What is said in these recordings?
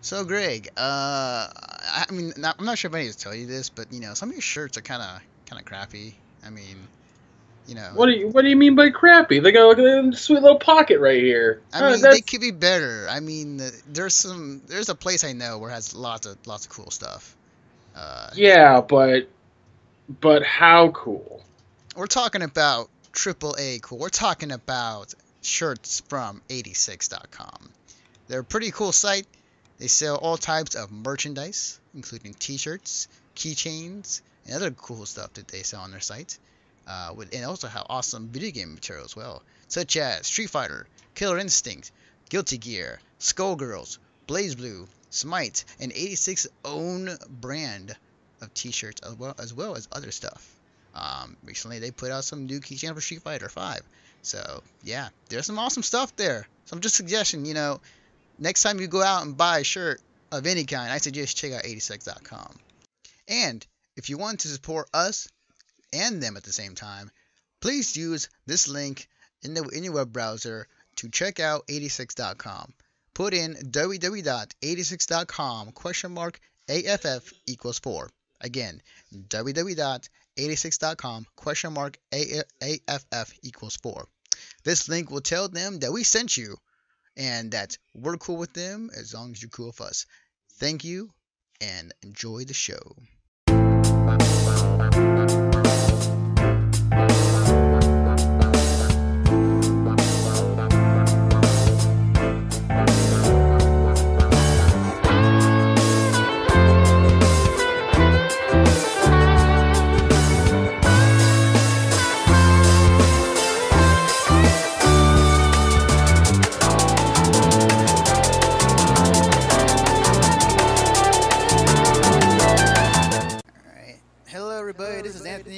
So Greg, I mean, I'm not sure if I need to tell you this, but some of your shirts are kind of crappy. I mean, you know, What do you mean by crappy? They got a sweet little pocket right here. I mean they That's could be better. I mean, there's a place I know where it has lots of cool stuff. Uh, yeah, but how cool? we're talking about triple A cool. We're talking about shirts from 86.com. They're a pretty cool site. They sell all types of merchandise, including t-shirts, keychains, and other cool stuff that they sell on their site. And also have awesome video game material as well, such as Street Fighter, Killer Instinct, Guilty Gear, Skullgirls, BlazBlue, Smite, and 86's own brand of t-shirts as well as other stuff. Recently they put out some new keychains for Street Fighter 5. So yeah, there's some awesome stuff there. So I'm just suggesting, next time you go out and buy a shirt of any kind, I suggest check out 86.com. And if you want to support us and them at the same time, please use this link in your web browser to check out 86.com. Put in www.86.com !AFF equals 4. Again, www.86.com !AFF equals 4. This link will tell them that we sent you and that we're cool with them as long as you're cool with us. Thank you and enjoy the show.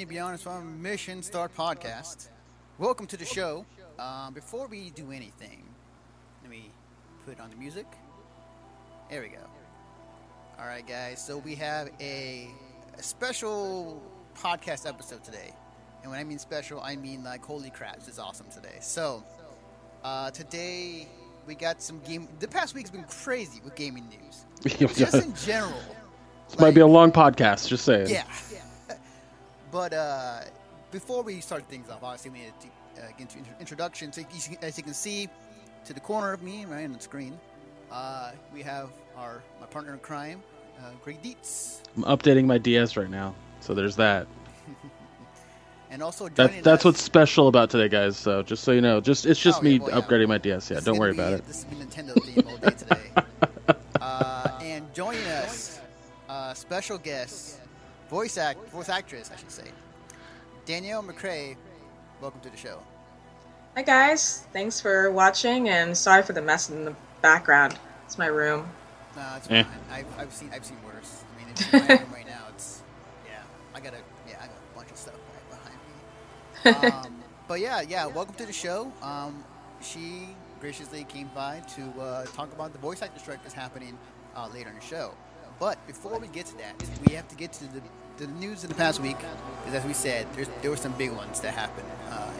Beyond from Mission Start Podcast. Welcome to the show. Before we do anything, let me put on the music. There we go. All right, guys. So we have a special podcast episode today, and when I mean special, I mean like holy crap, this is awesome today. So today we got some game. The past week's been crazy with gaming news, just in general. This might be a long podcast. Just saying. Yeah. But before we start things off, obviously we need to get into introduction. So as you can see, to the corner of me, right on the screen, we have my partner in crime, Greg Dietz. I'm updating my DS right now, so there's that. And also joining that's us, what's special about today, guys. So just so you know, it's just me upgrading my DS. Yeah, don't worry about it. This is Nintendo theme all day today. And joining us, special guest. Voice actress, I should say. Danielle McCrae, welcome to the show. Hi guys, thanks for watching, and sorry for the mess in the background. It's my room. No, it's fine. I've seen worse. I mean, it's my room right now. I got a bunch of stuff right behind me. But yeah, welcome to the show. She graciously came by to talk about the voice actor strike that's happening later in the show. But before we get to that, we have to get to the news of the past week. Because as we said, there were some big ones that happened.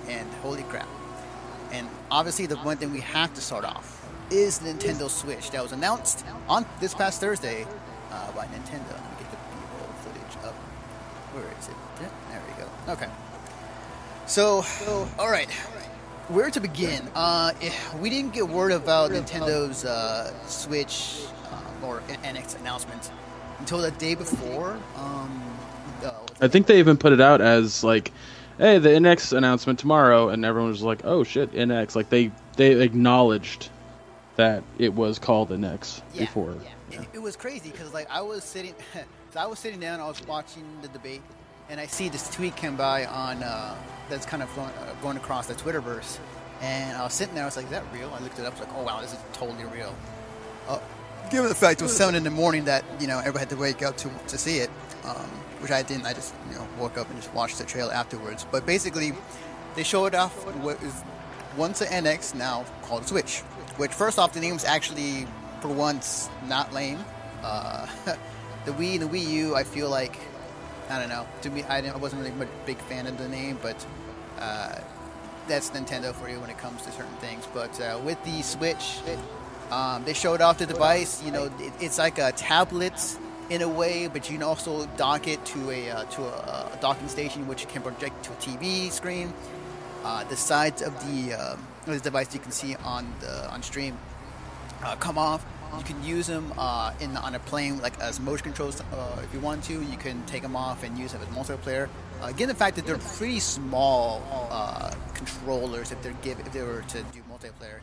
And holy crap. And obviously the one thing we have to start off is the Nintendo Switch that was announced on this past Thursday by Nintendo. Let me get the B-roll footage up. Where is it? Yeah, there we go. Okay. So all right. Where to begin? We didn't get word about Nintendo's Switch or NX announcement until the day before. I think they even put it out as like, hey, the NX announcement tomorrow, and everyone was like, oh shit, NX. Like they acknowledged that it was called NX before. Yeah. It was crazy because like I was sitting down, I was watching the debate, and I see this tweet come by on that's kind of going across the Twitterverse, and I was sitting there, I was like, is that real? I looked it up, I was like, oh wow, this is totally real. Given the fact it was 7 in the morning that everybody had to wake up to see it, which I didn't. I just woke up and just watched the trailer afterwards. But basically, they showed off what is once an NX, now called a Switch. Which first off, the name's actually for once not lame. The Wii and the Wii U, I feel like, I don't know. To me, I wasn't really a big fan of the name, but that's Nintendo for you when it comes to certain things. But with the Switch, They showed off the device. You know, it's like a tablet in a way, but you can also dock it to a docking station, which can project to a TV screen. The sides of the device you can see on stream come off. You can use them on a plane like as motion controls if you want to. You can take them off and use them as multiplayer. Given the fact that they're pretty small controllers, if they were to do multiplayer,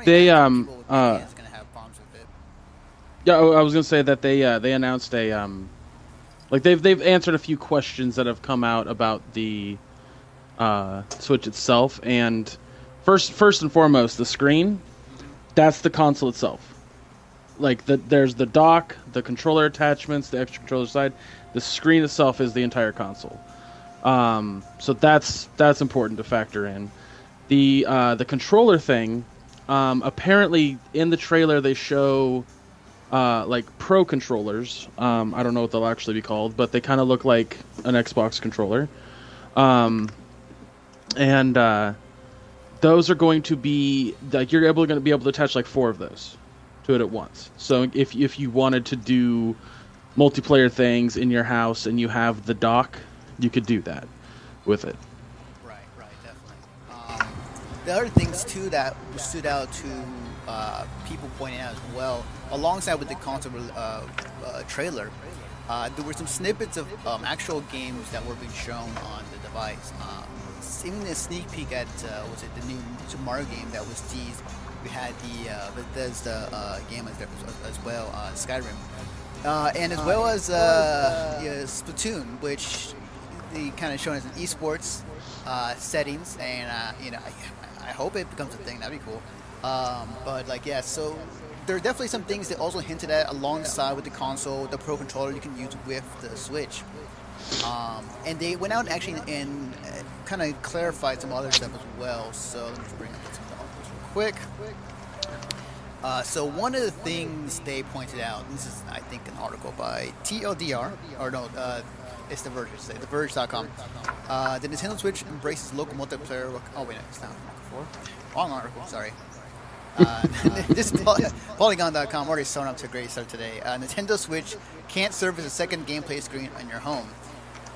they people with big hands gonna have problems with it. Yeah, I was gonna say that they announced a like they've answered a few questions that have come out about the Switch itself, and first and foremost, the screen. That's the console itself. Like there's the dock, the controller attachments, the extra controller side. The screen itself is the entire console. So that's important to factor in. The controller thing. Apparently, in the trailer they show like pro controllers. I don't know what they'll actually be called, but they kind of look like an Xbox controller. And those are going to be like you're going to be able to attach like 4 of those to it at once. So if you wanted to do multiplayer things in your house and you have the dock, you could do that with it. Right, definitely. The other things too that stood out to people pointing out as well, alongside with the console trailer, there were some snippets of actual games that were being shown on the device. Even a sneak peek at was it the new Super Mario game that was teased. We had the Bethesda game as well, Skyrim, and as well as Splatoon, which they kind of shown as an esports settings, and I hope it becomes a thing. That'd be cool. But like so there are definitely some things they also hinted at alongside with the console, the Pro Controller you can use with the Switch. And they went out and kind of clarified some other stuff as well. So let me bring up some articles real quick. So one of the things they pointed out, this is I think an article by TLDR, or no, it's The Verge, TheVerge.com. The Nintendo Switch embraces local multiplayer. Oh wait, no, it's not wrong article. Sorry. This is Polygon.com already sewn up to a great start today. Nintendo Switch can't serve as a second gameplay screen on your home.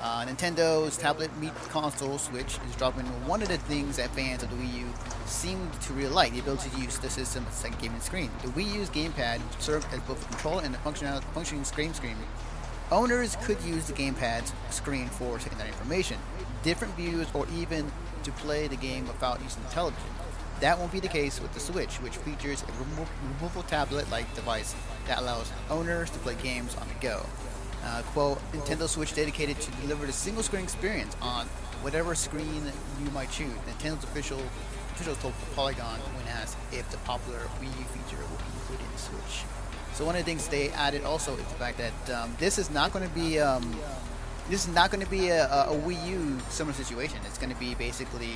Nintendo's tablet meet console Switch is dropping one of the things that fans of the Wii U seem to really like, the ability to use the system as a second gaming screen. The Wii U's gamepad served as both a controller and a functioning screen. Owners could use the gamepad's screen for secondary information, different views, or even to play the game without using the television. That won't be the case with the Switch, which features a removable tablet-like device that allows owners to play games on the go. Quote, Nintendo Switch dedicated to deliver the single-screen experience on whatever screen you might choose. Nintendo's officials told Polygon when asked if the popular Wii U feature will be included in the Switch. So one of the things they added also is the fact that this is not going to be a Wii U similar situation. It's going to be basically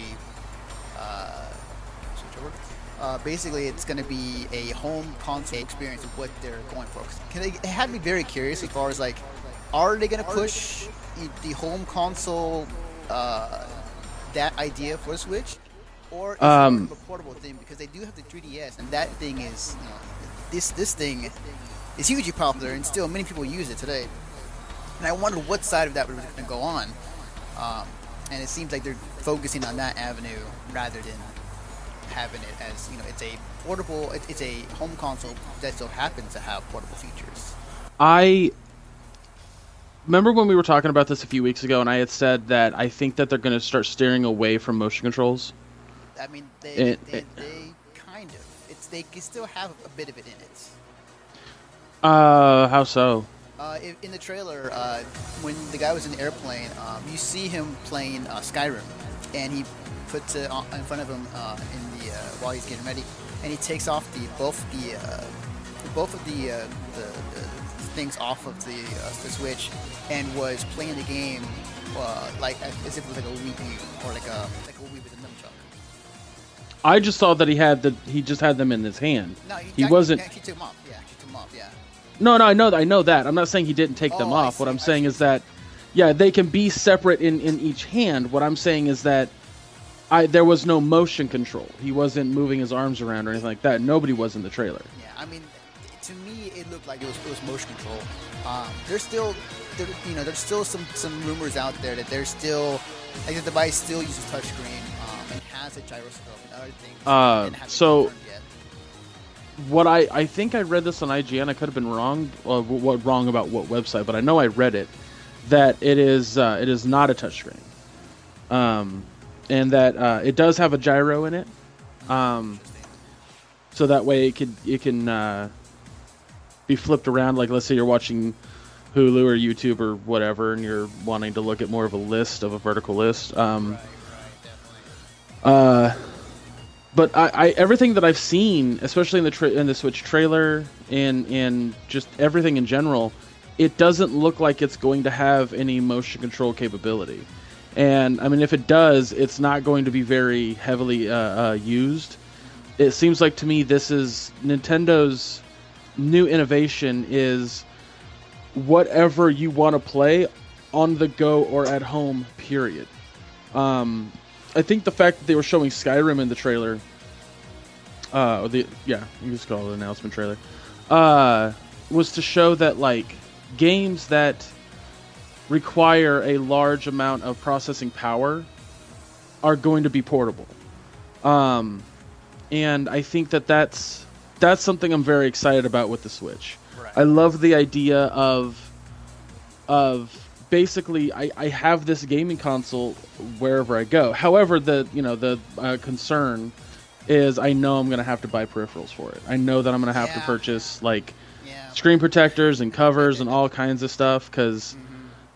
it's going to be a home console experience of what they're going for. It had me very curious as far as like, are they going to push the home console that idea for the Switch, or is it a portable thing? Because they do have the 3DS, and that thing is, this thing is hugely popular, and still many people use it today. And I wonder what side of that was going to go on, and it seems like they're focusing on that avenue rather than having it as it's a portable, it's a home console that still happens to have portable features. I remember when we were talking about this a few weeks ago, and I had said that I think that they're going to start steering away from motion controls. I mean, they kind of. They still have a bit of it in it. How so? In the trailer, when the guy was in the airplane, you see him playing Skyrim, and he puts it in front of him while he's getting ready, and he takes off both of the things off of the Switch, and was playing the game like as if it was like a Wii U or like a Wii with a nunchuck. I just saw that he just had them in his hand. No, he wasn't. He took them off. Yeah, he took them off. Yeah. No, I know that. I'm not saying he didn't take them off. What I'm saying is that, yeah, they can be separate in each hand. What I'm saying is that there was no motion control. He wasn't moving his arms around or anything like that. Nobody was in the trailer. Yeah, I mean, to me, it looked like it was motion control. There's still some rumors out there that there's still, like, the device still uses touchscreen and has a gyroscope and other things. And hasn't So confirmed yet. what I think I read this on IGN. I could have been wrong. Wrong about what website, but I know I read it that it is not a touchscreen. And that it does have a gyro in it. So that way it can be flipped around. Like, let's say you're watching Hulu or YouTube or whatever, and you're wanting to look at more of a vertical list. Right, definitely. But I everything that I've seen, especially in the Switch trailer and just everything in general, it doesn't look like it's going to have any motion control capability. And I mean, if it does, it's not going to be very heavily used. It seems like to me this is Nintendo's new innovation is whatever you want to play on the go or at home, period. I think the fact that they were showing Skyrim in the trailer, you just call it an announcement trailer, was to show that, like, games that require a large amount of processing power are going to be portable. And I think that's something I'm very excited about with the Switch. Right. I love the idea of basically I have this gaming console wherever I go. However, the concern is I know I'm going to have to buy peripherals for it. I know that I'm going to have to purchase screen protectors and covers and all kinds of stuff because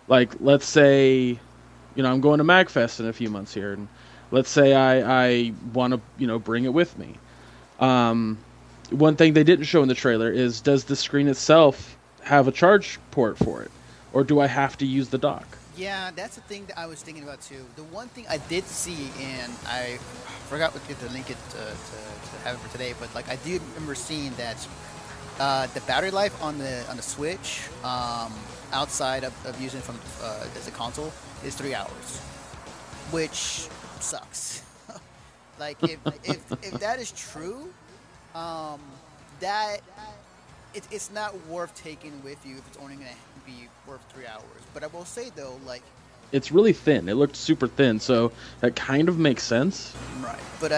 like, let's say, I'm going to MagFest in a few months here, and let's say I want to, bring it with me. One thing they didn't show in the trailer is, does the screen itself have a charge port for it, or do I have to use the dock? Yeah, that's the thing that I was thinking about too. The one thing I did see, and I forgot to link it to have it for today, but like I do remember seeing that the battery life on the Switch, outside of using it from as a console, is 3 hours, which sucks. Like if that is true, that it's not worth taking with you if it's only going to be worth 3 hours. But I will say though, like, it's really thin. It looked super thin, so that kind of makes sense. Right. But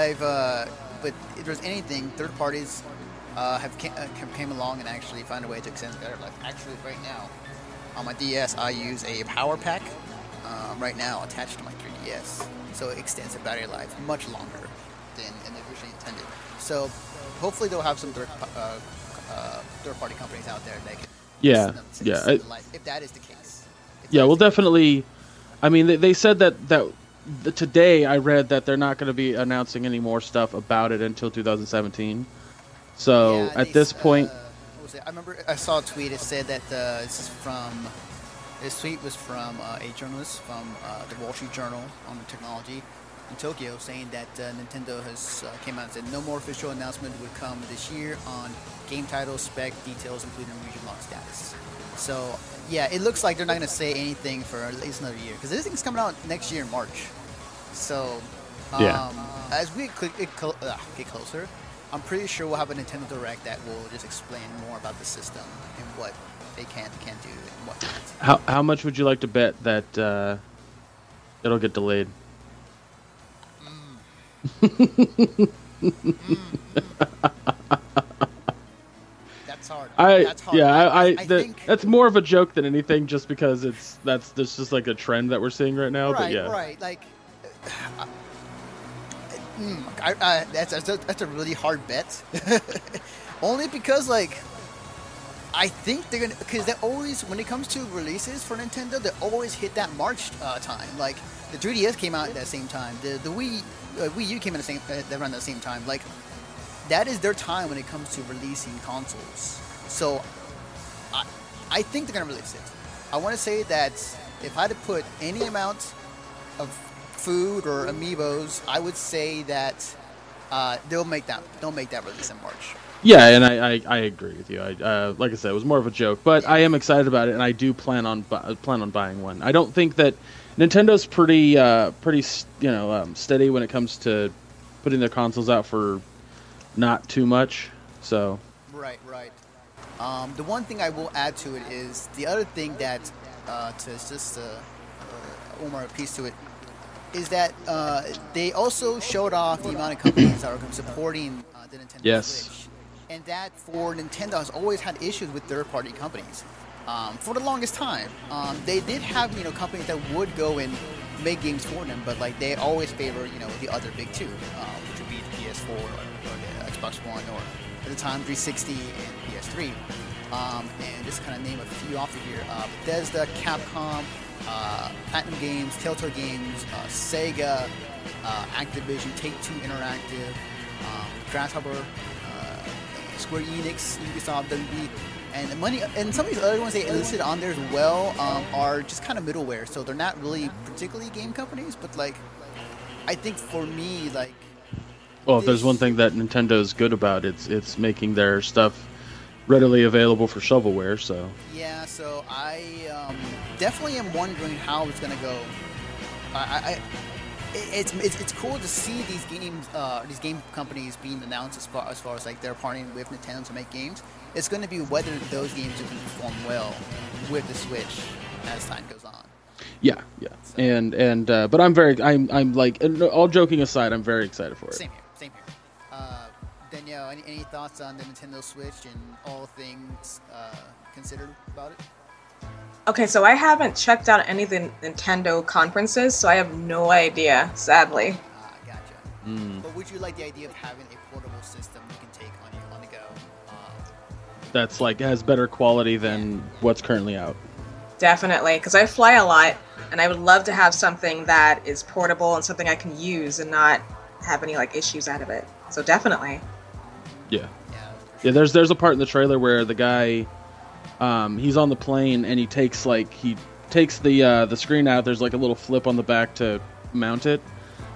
but if there's anything, third parties have came along and actually found a way to extend the battery life. Actually, right now on my DS, I use a power pack right now attached to my 3DS, so it extends the battery life much longer than originally intended. So hopefully they'll have some third-party companies out there that can extend the life, if that is the case. We'll definitely. I mean, they said that today I read that they're not going to be announcing any more stuff about it until 2017. So at this point, what was it? I remember I saw a tweet. It said that this tweet was from a journalist from the Wall Street Journal on the technology in Tokyo, saying that Nintendo has came out and said no more official announcement would come this year on game titles, spec, details, including region lock status. So yeah, it looks like they're not going to say anything for at least another year, because this thing's coming out next year in March. So as we get closer, I'm pretty sure we'll have a Nintendo Direct that will just explain more about the system and what they can't do and what not. How much would you like to bet that it'll get delayed? That's hard. That's hard. Yeah, I think that's more of a joke than anything, just because that's just like a trend that we're seeing right now. Right, but yeah, right. Like, that's a really hard bet. Only because, like, I think they're gonna, because they always, when it comes to releases for Nintendo, they always hit that March time. Like, the 3DS came out at that same time. The Wii U came at around the same time. Like, that is their time when it comes to releasing consoles. So, I think they're gonna release it. I want to say that if I had to put any amount of food or amiibos, I would say that they'll make that release in March. Yeah, and I agree with you. Like I said, it was more of a joke, but I am excited about it, and I do plan on buying one. I don't think that Nintendo's pretty steady when it comes to putting their consoles out for not too much. So Right. The one thing I will add to it is the other thing that to just one more piece to it is that they also showed off the amount of companies that are supporting the Nintendo Switch. And that for Nintendo has always had issues with third-party companies. For the longest time, they did have companies that would go and make games for them, but like they always favor the other big two, which would be the PS4 or the Xbox One, or at the time 360 and PS3. And just kind of name a few off of here: Bethesda, Capcom, Platinum Games, Telltale Games, Sega, Activision, Take-Two Interactive, Grasshopper, Square Enix, Ubisoft, WB, and some of these other ones they listed on there as well are just kind of middleware, so they're not really particularly game companies. But like, I think for me, like, well, if there's one thing that Nintendo's good about, it's making their stuff readily available for shovelware. So yeah, so I definitely am wondering how it's gonna go. It's cool to see these game companies being announced as far as like they're partnering with Nintendo to make games. It's going to be whether those games can perform well with the Switch as time goes on. Yeah. So. And but I'm like, all joking aside, I'm very excited for it. Same here. Danielle, any thoughts on the Nintendo Switch and all things considered about it? Okay, so I haven't checked out any of the Nintendo conferences, so I have no idea, sadly. Gotcha. But would you like the idea of having a portable system you can take on the go? That's like has better quality than what's currently out. Definitely, because I fly a lot, and I would love to have something that is portable and something I can use and not have any like issues out of it. So definitely. Yeah. There's a part in the trailer where the guy. He's on the plane and he takes the screen out. There's like a little flip on the back to mount it,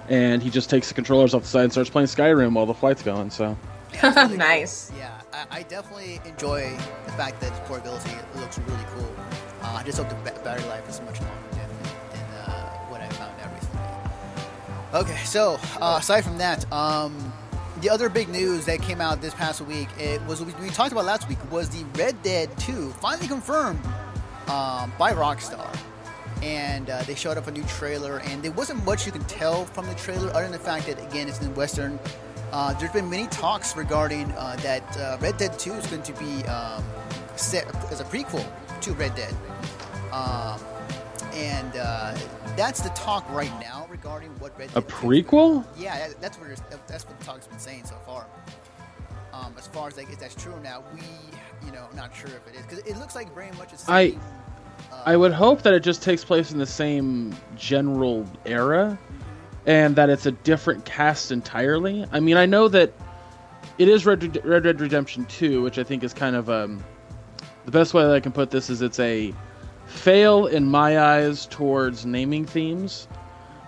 and he just takes the controllers off the side and starts playing Skyrim while the flight's going. So nice. Yeah, I definitely enjoy the fact that its portability looks really cool. I just hope the battery life is much longer than what I found out recently. Okay, so aside from that, the other big news that came out this past week, we talked about last week, was the Red Dead 2 finally confirmed by Rockstar. And they showed up a new trailer, and there wasn't much you can tell from the trailer other than the fact that, again, it's in Western. There's been many talks regarding that Red Dead 2 is going to be set as a prequel to Red Dead. And that's the talk right now regarding what Red Dead. A prequel? Yeah, that's what the talk's been saying so far. As far as like if that's true or not, I'm not sure if it is, because it looks like very much the same. I would hope that it just takes place in the same general era, and that it's a different cast entirely. I mean, I know that it is Red Dead Redemption 2, which I think is kind of the best way that I can put this is it's a fail in my eyes towards naming themes.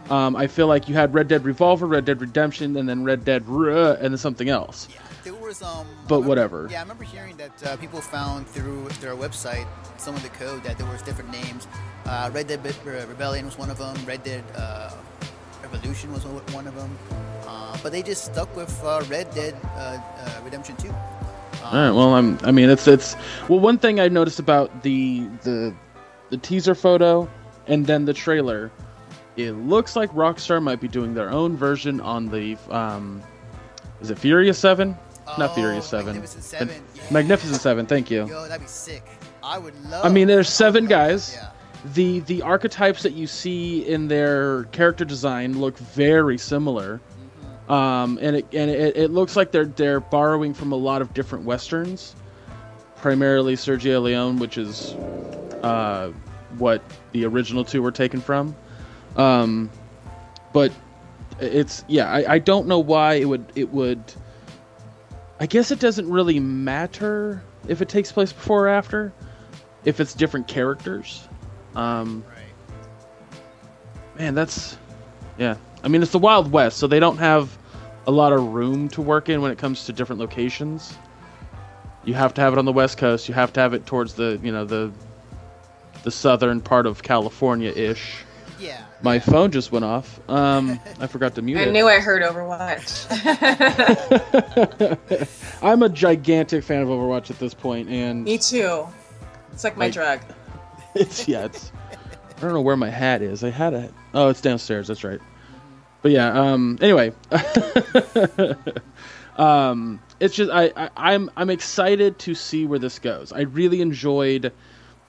I feel like you had Red Dead Revolver, Red Dead Redemption, and then Red Dead and then something else. Yeah, there was but whatever. Yeah, I remember hearing that people found through their website some of the code that there was different names. Red Dead Rebellion was one of them. Red Dead Revolution was one of them. But they just stuck with Red Dead Redemption 2. All right. Well, one thing I noticed about the teaser photo and then the trailer, it looks like Rockstar might be doing their own version on the is it Furious 7? Not Furious 7. Magnificent 7. Magnificent 7, thank you. Yo, that'd be sick. I would love. I mean, there's 7 guys. Yeah. The archetypes that you see in their character design look very similar. And it looks like they're borrowing from a lot of different westerns, primarily Sergio Leone, which is what the original 2 were taken from. But it's I don't know why it would. I guess it doesn't really matter if it takes place before or after, if it's different characters. Right. Man, that's yeah. I mean, it's the Wild West, so they don't have a lot of room to work in when it comes to different locations. You have to have it on the West Coast. You have to have it towards the the southern part of California-ish. Yeah. My phone just went off. I forgot to mute it. I knew I heard Overwatch. I'm a gigantic fan of Overwatch at this point, and Me too. It's like my drug. it's I don't know where my hat is. I had it. Oh, it's downstairs. That's right. But yeah. Anyway, it's just I'm excited to see where this goes. I really enjoyed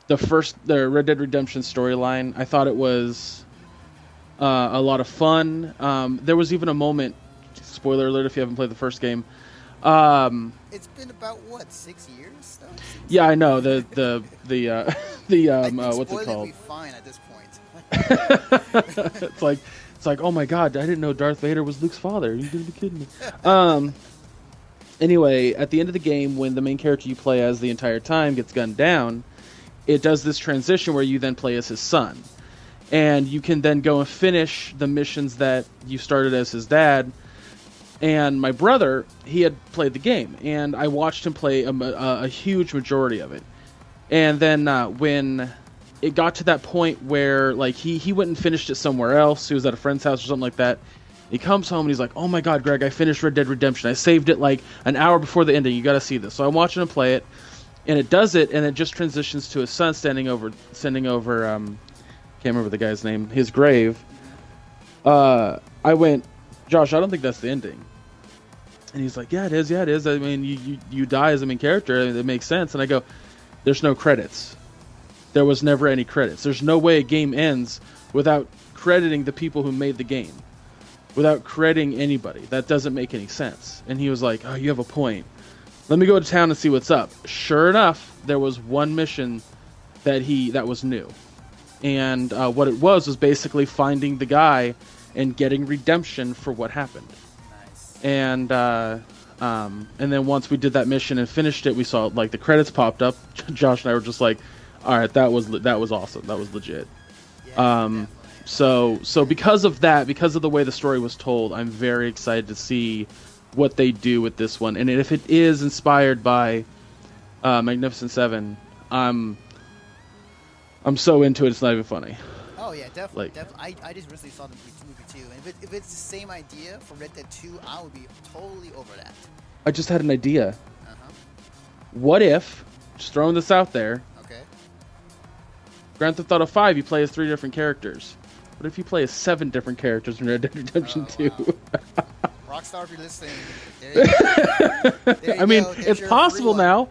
the Red Dead Redemption storyline. I thought it was a lot of fun. There was even a moment. Spoiler alert if you haven't played the first game. It's been about what, 6 years though? Yeah, I know the what's it called? Will be fine at this point. it's like, oh my god, I didn't know Darth Vader was Luke's father. You're gonna be kidding me. Anyway, at the end of the game, when the main character you play as the entire time gets gunned down, it does this transition where you then play as his son, and you can then go and finish the missions that you started as his dad. And my brother, he had played the game, and I watched him play a huge majority of it. And then when it got to that point where like he went and finished it somewhere else, he was at a friend's house or something like that. He comes home and he's like, "Oh my God, Greg, I finished Red Dead Redemption. I saved it like an hour before the ending. You got to see this." So I'm watching him play it, and it does it, and it just transitions to his son sending over can't remember the guy's name, his grave. I went, "Josh, I don't think that's the ending." And he's like, yeah, it is. I mean, you die as a main character. It makes sense. And I go, there's no credits. There was never any credits. There's no way a game ends without crediting the people who made the game. Without crediting anybody. That doesn't make any sense. And he was like, oh, you have a point. Let me go to town and see what's up. Sure enough, there was one mission that was new. And what it was basically finding the guy and getting redemption for what happened. And then once we did that mission and finished it, we saw like the credits popped up. Josh and I were just like, "All right, that was awesome. That was legit." Yeah, so because of that, because of the way the story was told, I'm very excited to see what they do with this one. And if it is inspired by Magnificent Seven, I'm so into it. It's not even funny. Oh yeah, definitely. I just recently saw the movie too, and if it's the same idea for Red Dead 2, I would be totally over that. I just had an idea. What if, just throwing this out there, okay, Grand Theft Auto 5, you play as 3 different characters. What if you play as 7 different characters in Red Dead Redemption 2? Wow. Rockstar, if you're listening, there you go. I mean, it's possible now.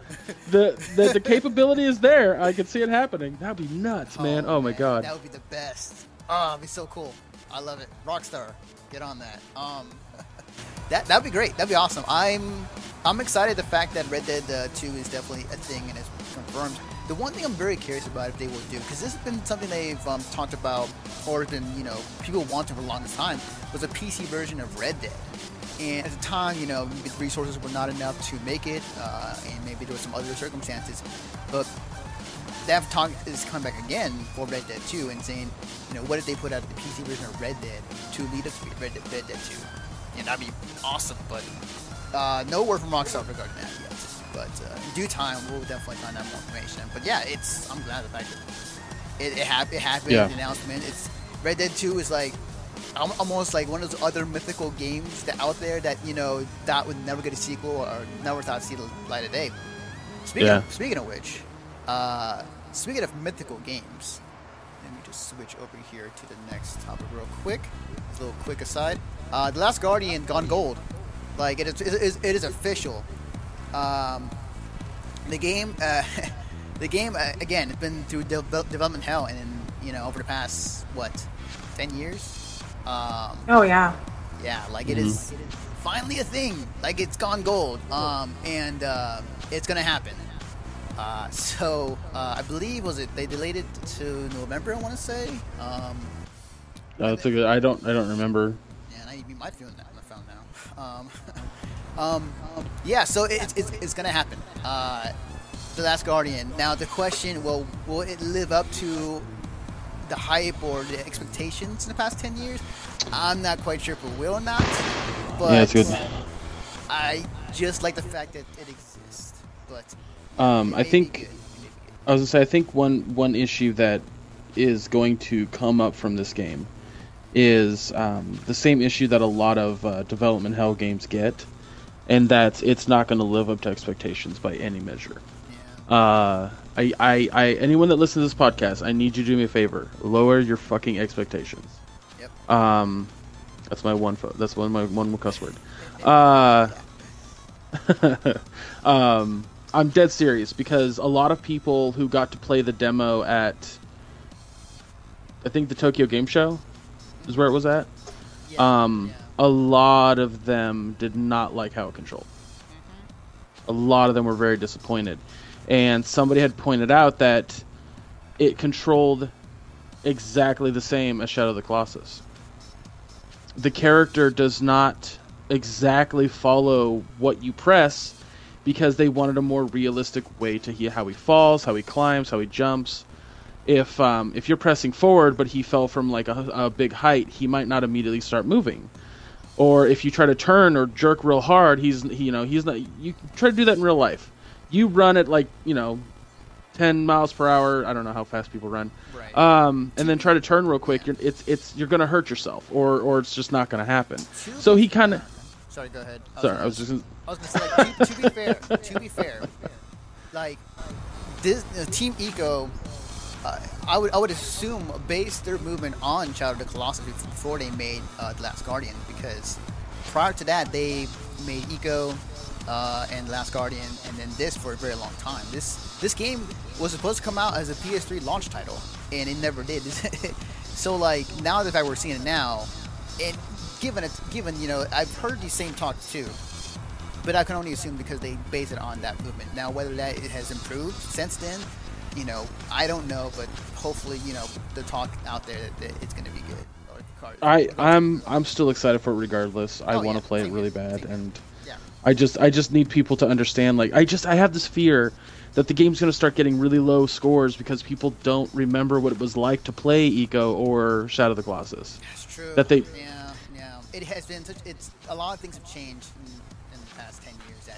The capability is there. I can see it happening. That'd be nuts, man. Oh my god. That would be the best. Oh, it'd be so cool. I love it. Rockstar, get on that. That'd be great. That'd be awesome. I'm excited the fact that Red Dead 2 is definitely a thing and is confirmed. The one thing I'm very curious about if they will do, because this has been something they've talked about or been, people wanting for the longest time, was a PC version of Red Dead. And at the time, the resources were not enough to make it, and maybe there were some other circumstances. But that talk is coming back again for Red Dead 2 and saying, what if they put out the PC version of Red Dead to lead up to Red Dead 2? And that'd be awesome, but no word from Rockstar regarding that yet. But in due time, we'll definitely find out more information. But yeah, I'm glad the fact that it happened, the announcement. Red Dead 2 is like almost like one of those other mythical games that out there that that would never get a sequel or never thought to see the light of day. Speaking of which, speaking of mythical games, let me just switch over here to the next topic real quick. Just a little quick aside. The Last Guardian gone gold. Like it is official. The game again, it's been through development hell, and over the past 10 years. Oh yeah. Yeah, like it is finally a thing. Like it's gone gold. And it's gonna happen. So I believe they delayed it to November, I want to say. I don't remember. Yeah, you might feel that on the phone now. Yeah, so it's gonna happen. The Last Guardian. Now the question: will it live up to the hype or the expectations in the past 10 years? I'm not quite sure if it will or not. But yeah, it's good. I just like the fact that it exists. but I think I was gonna say I think one issue that is going to come up from this game is the same issue that a lot of development hell games get, and that it's not going to live up to expectations by any measure. yeah. Anyone that listens to this podcast, I need you to do me a favor. Lower your fucking expectations. Yep. That's my one. That's one more cuss word. I'm dead serious because a lot of people who got to play the demo at, I think the Tokyo Game Show, is where it was at. Yeah. A lot of them did not like how it controlled. A lot of them were very disappointed. And somebody had pointed out that it controlled exactly the same as Shadow of the Colossus. The character does not exactly follow what you press because they wanted a more realistic way to hear how he falls, how he climbs, how he jumps. If you're pressing forward but he fell from like a big height, he might not immediately start moving. Or if you try to turn or jerk real hard, he's not. You try to do that in real life. You run at 10 miles per hour. I don't know how fast people run. Right. And then try to turn real quick. You're gonna hurt yourself, or it's just not gonna happen. So he kind of. Sorry, go ahead. Sorry, I was just. I was gonna say, to be fair, like this Team Eco, I would assume based their movement on Shadow of the Colossus before they made The Last Guardian, because prior to that they made Eco and The Last Guardian, and then this for a very long time. This game was supposed to come out as a PS3 launch title, and it never did. So now the fact we're seeing it now, and given I've heard these same talks too, but I can only assume because they base it on that movement. Now whether it has improved since then, I don't know, but hopefully, the talk out there that it's going to be good. I'm still excited for it regardless. I want to play it really bad, and I just need people to understand. I have this fear that the game's going to start getting really low scores because people don't remember what it was like to play Eco or Shadow of the Colossus. That's true. Yeah. It has been a lot of things have changed in the past 10 years.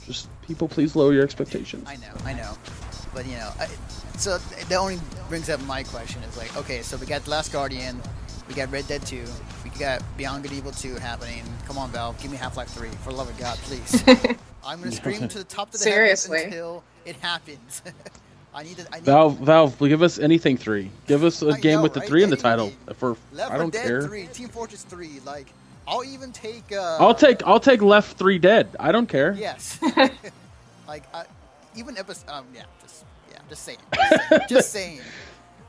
Just people, please lower your expectations. I know. But so that only brings up my question is okay, so we got The Last Guardian, we got Red Dead 2, we got Beyond Good and Evil 2 happening. Come on, Valve, give me Half-Life 3, for the love of God, please. I'm gonna scream to the top of the heavens until it happens. I need Valve, give us anything 3. Give us a game with the 3 in the title. Left I don't 4 Dead care. 3, Team Fortress 3, I'll even take. I'll take Left 3 Dead. I don't care. Yes. Even episode. Just saying.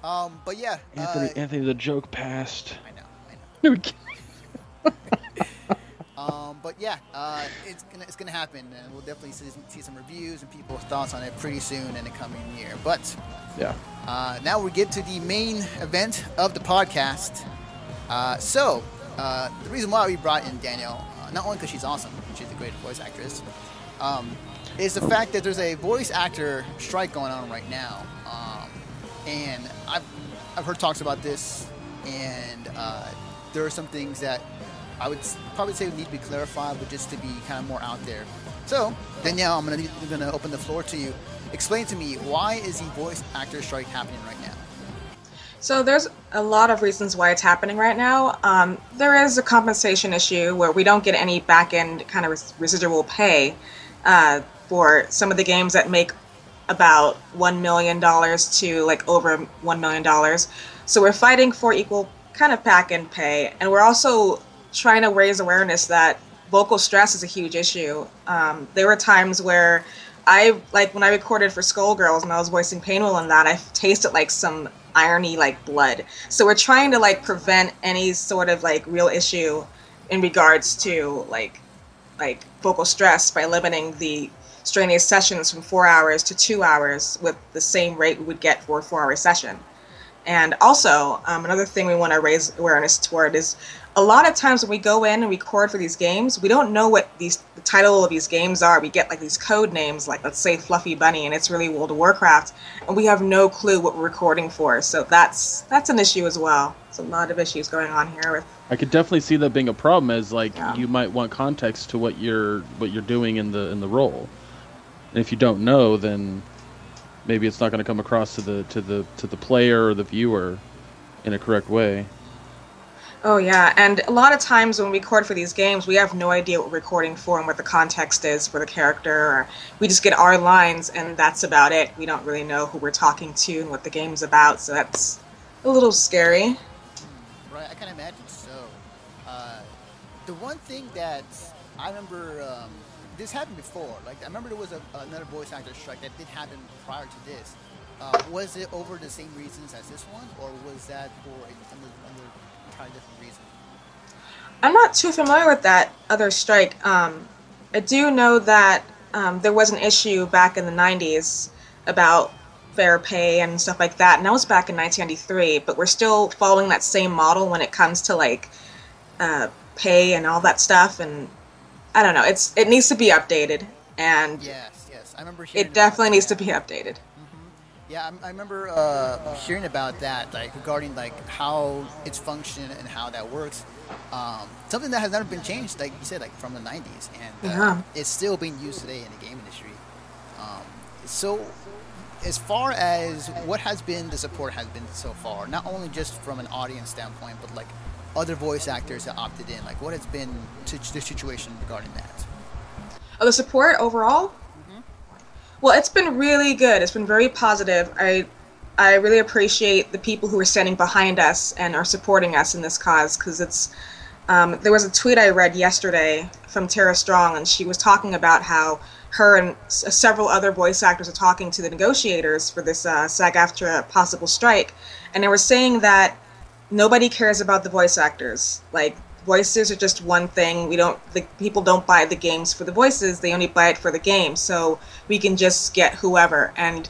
But yeah. Anthony, the joke passed. I know. But yeah, it's gonna happen, and we'll definitely see some reviews and people's thoughts on it pretty soon in the coming year. But yeah. Now we get to the main event of the podcast. So the reason why we brought in Danielle, not only because she's awesome, she's a great voice actress, is the fact that there's a voice actor strike going on right now, and I've heard talks about this, and there are some things that I would probably say need to be clarified, but just to be kind of more out there. So Danielle, I'm gonna open the floor to you. Explain to me, why is the voice actor strike happening right now? So there's a lot of reasons why it's happening right now. There is a compensation issue where we don't get any back-end kind of residual pay for some of the games that make about $1 million to over $1 million. So we're fighting for equal kind of back-end pay, and we're also trying to raise awareness that vocal stress is a huge issue. There were times where when I recorded for Skullgirls and I was voicing Painwheel in that, I tasted some irony blood. So we're trying to prevent any sort of real issue in regards to vocal stress by limiting the strenuous sessions from 4 hours to 2 hours with the same rate we would get for a 4-hour session. And also, another thing we want to raise awareness toward is a lot of times when we go in and record for these games, we don't know what the title of these games are. We get these code names, let's say Fluffy Bunny, and it's really World of Warcraft, and we have no clue what we're recording for. So that's an issue as well. There's a lot of issues going on here. I could definitely see that being a problem, as you might want context to what you're doing in the role. And if you don't know, then maybe it's not going to come across to the player or the viewer in a correct way. Oh yeah, and a lot of times when we record for these games, we have no idea what we're recording for and what the context is for the character, or we just get our lines and that's about it. We don't really know who we're talking to and what the game's about, so that's a little scary. Right, I can imagine so. The one thing that I remember, this happened before. Like, I remember there was another voice actor strike that did happen prior to this. Was it over the same reasons as this one, or was that for another entirely different reason? I'm not too familiar with that other strike. I do know that there was an issue back in the 90s about fair pay and stuff like that, and that was back in 1993, but we're still following that same model when it comes to, like, pay and all that stuff, and I don't know, it needs to be updated, and yes, I remember hearing it definitely needs to be updated. Yeah, I remember hearing about that, like regarding like how it's function and how that works. Something that has never been changed, like you said, like from the 90s, and it's still being used today in the game industry. So, as far as what has been the support has been so far, not only just from an audience standpoint, but like other voice actors that opted in, like what has been the situation regarding that? Oh, the support overall? Well, it's been really good. It's been very positive. I really appreciate the people who are standing behind us and are supporting us in this cause, because it's there was a tweet I read yesterday from Tara Strong, and she was talking about how her and several other voice actors are talking to the negotiators for this SAG-AFTRA possible strike, and they were saying that nobody cares about the voice actors. Like, voices are just one thing. The people don't buy the games for the voices, they only buy it for the game, so we can just get whoever. And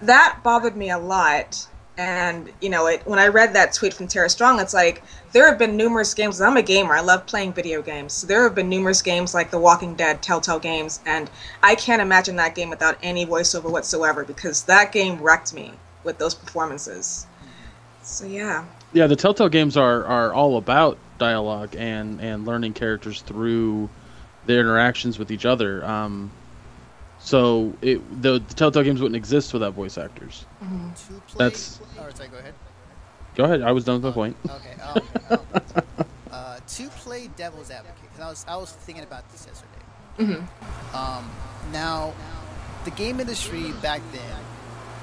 that bothered me a lot. And when I read that tweet from Tara Strong, it's like, there have been numerous games. I'm a gamer, I love playing video games, so there have been numerous games like The Walking Dead, Telltale Games, and I can't imagine that game without any voiceover whatsoever, because that game wrecked me with those performances. So yeah, the Telltale games are all about dialogue and learning characters through their interactions with each other. So the Telltale games wouldn't exist without voice actors. That's. Sorry, go ahead. Go ahead. I was done with my point. Okay. To play devil's advocate, because I was thinking about this yesterday. Now, the game industry back then,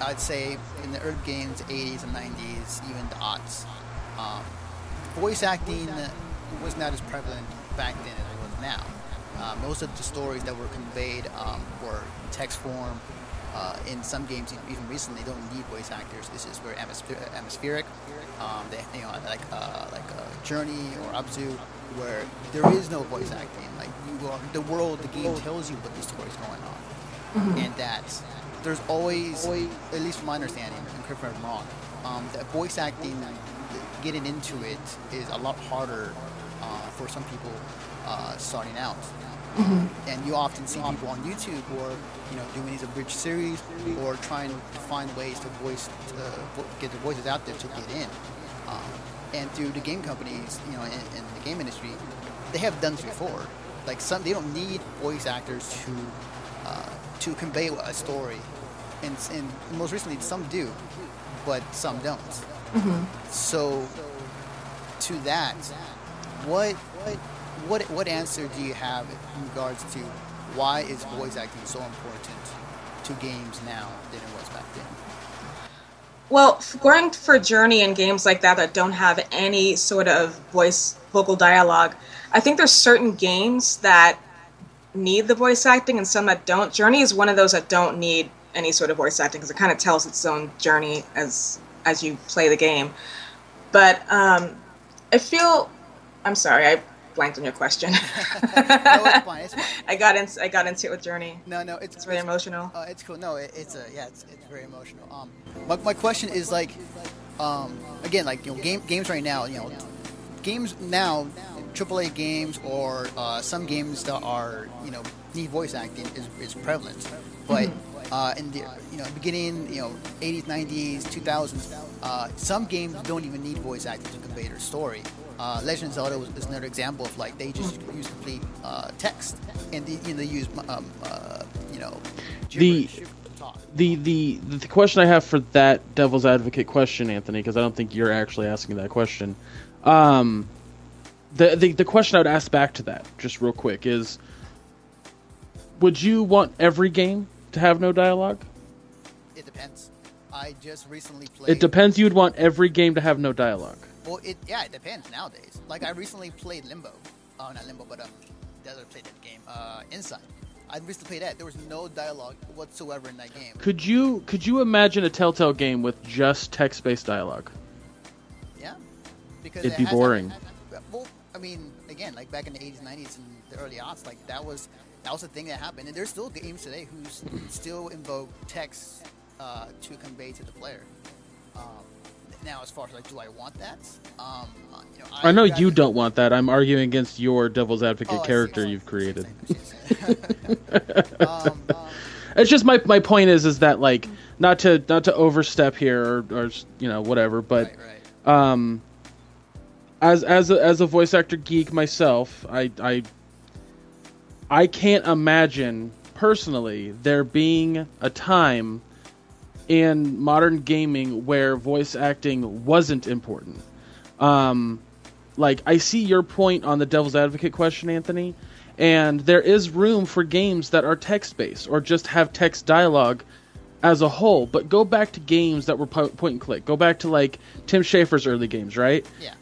I'd say in the early games, 80s and 90s, even the aughts, voice acting was not as prevalent back then as it was now. Most of the stories that were conveyed were text form. In some games, even recently, they don't need voice actors. This is very atmospheric. Like Journey or Abzu, where there is no voice acting. Like the game tells you what the story's going on, and that there's always, at least from my understanding, and correct me if I'm wrong, that voice acting, getting into it is a lot harder for some people starting out. And you often see people on YouTube who are, doing these abridged series or trying to find ways to get their voices out there to get in. And through the game companies, in the game industry, they have done this before. Like they don't need voice actors to convey a story, and most recently some do, but some don't. So to that, what answer do you have in regards to why is voice acting so important to games now than it was back then? Well, going for Journey and games like that don't have any sort of vocal dialogue, I think there's certain games that need the voice acting and some that don't. Journey is one of those that don't need any sort of voice acting because it kind of tells its own journey as you play the game. But I'm sorry, I blanked on your question. No, it's fine. I got into it with Journey. No, it's very emotional. It's cool. No, it's very emotional. My question is like, again, like games right now, games now, AAA games or some games that are need voice acting is prevalent, but in the beginning 80s, 90s, 2000s, some games don't even need voice acting to convey their story. Legend of Zelda is another example of like they just use complete text, and they use The- gibberish to talk. The question I have for that devil's advocate question, Anthony, because I don't think you're actually asking that question. The question I would ask back to that, just real quick, is: would you want every game to have no dialogue? It depends. I just recently played. It depends. You'd want every game to have no dialogue. Well, it depends nowadays. Like I recently played Limbo. Oh, not Limbo, but the other played that game. Inside. I recently played that. There was no dialogue whatsoever in that game. Could you imagine a Telltale game with just text-based dialogue? Yeah. Because It'd be boring. Well, I mean, again, like back in the 80s, 90s, and the early aughts, like that was a thing that happened. And there's still games today who still invoke text to convey to the player. Now, as far as like, do I want that? I know you don't want that. I'm arguing against your devil's advocate character you've created. It's just my point is that like not to overstep here or whatever, but right. as a voice actor geek myself, I can't imagine personally there being a time in modern gaming where voice acting wasn't important. Like, I see your point on the devil's advocate question, Anthony, and there is room for games that are text-based or just have text dialogue as a whole, but go back to games that were point and click. Go back to, like, Tim Schafer's early games, right? Yeah.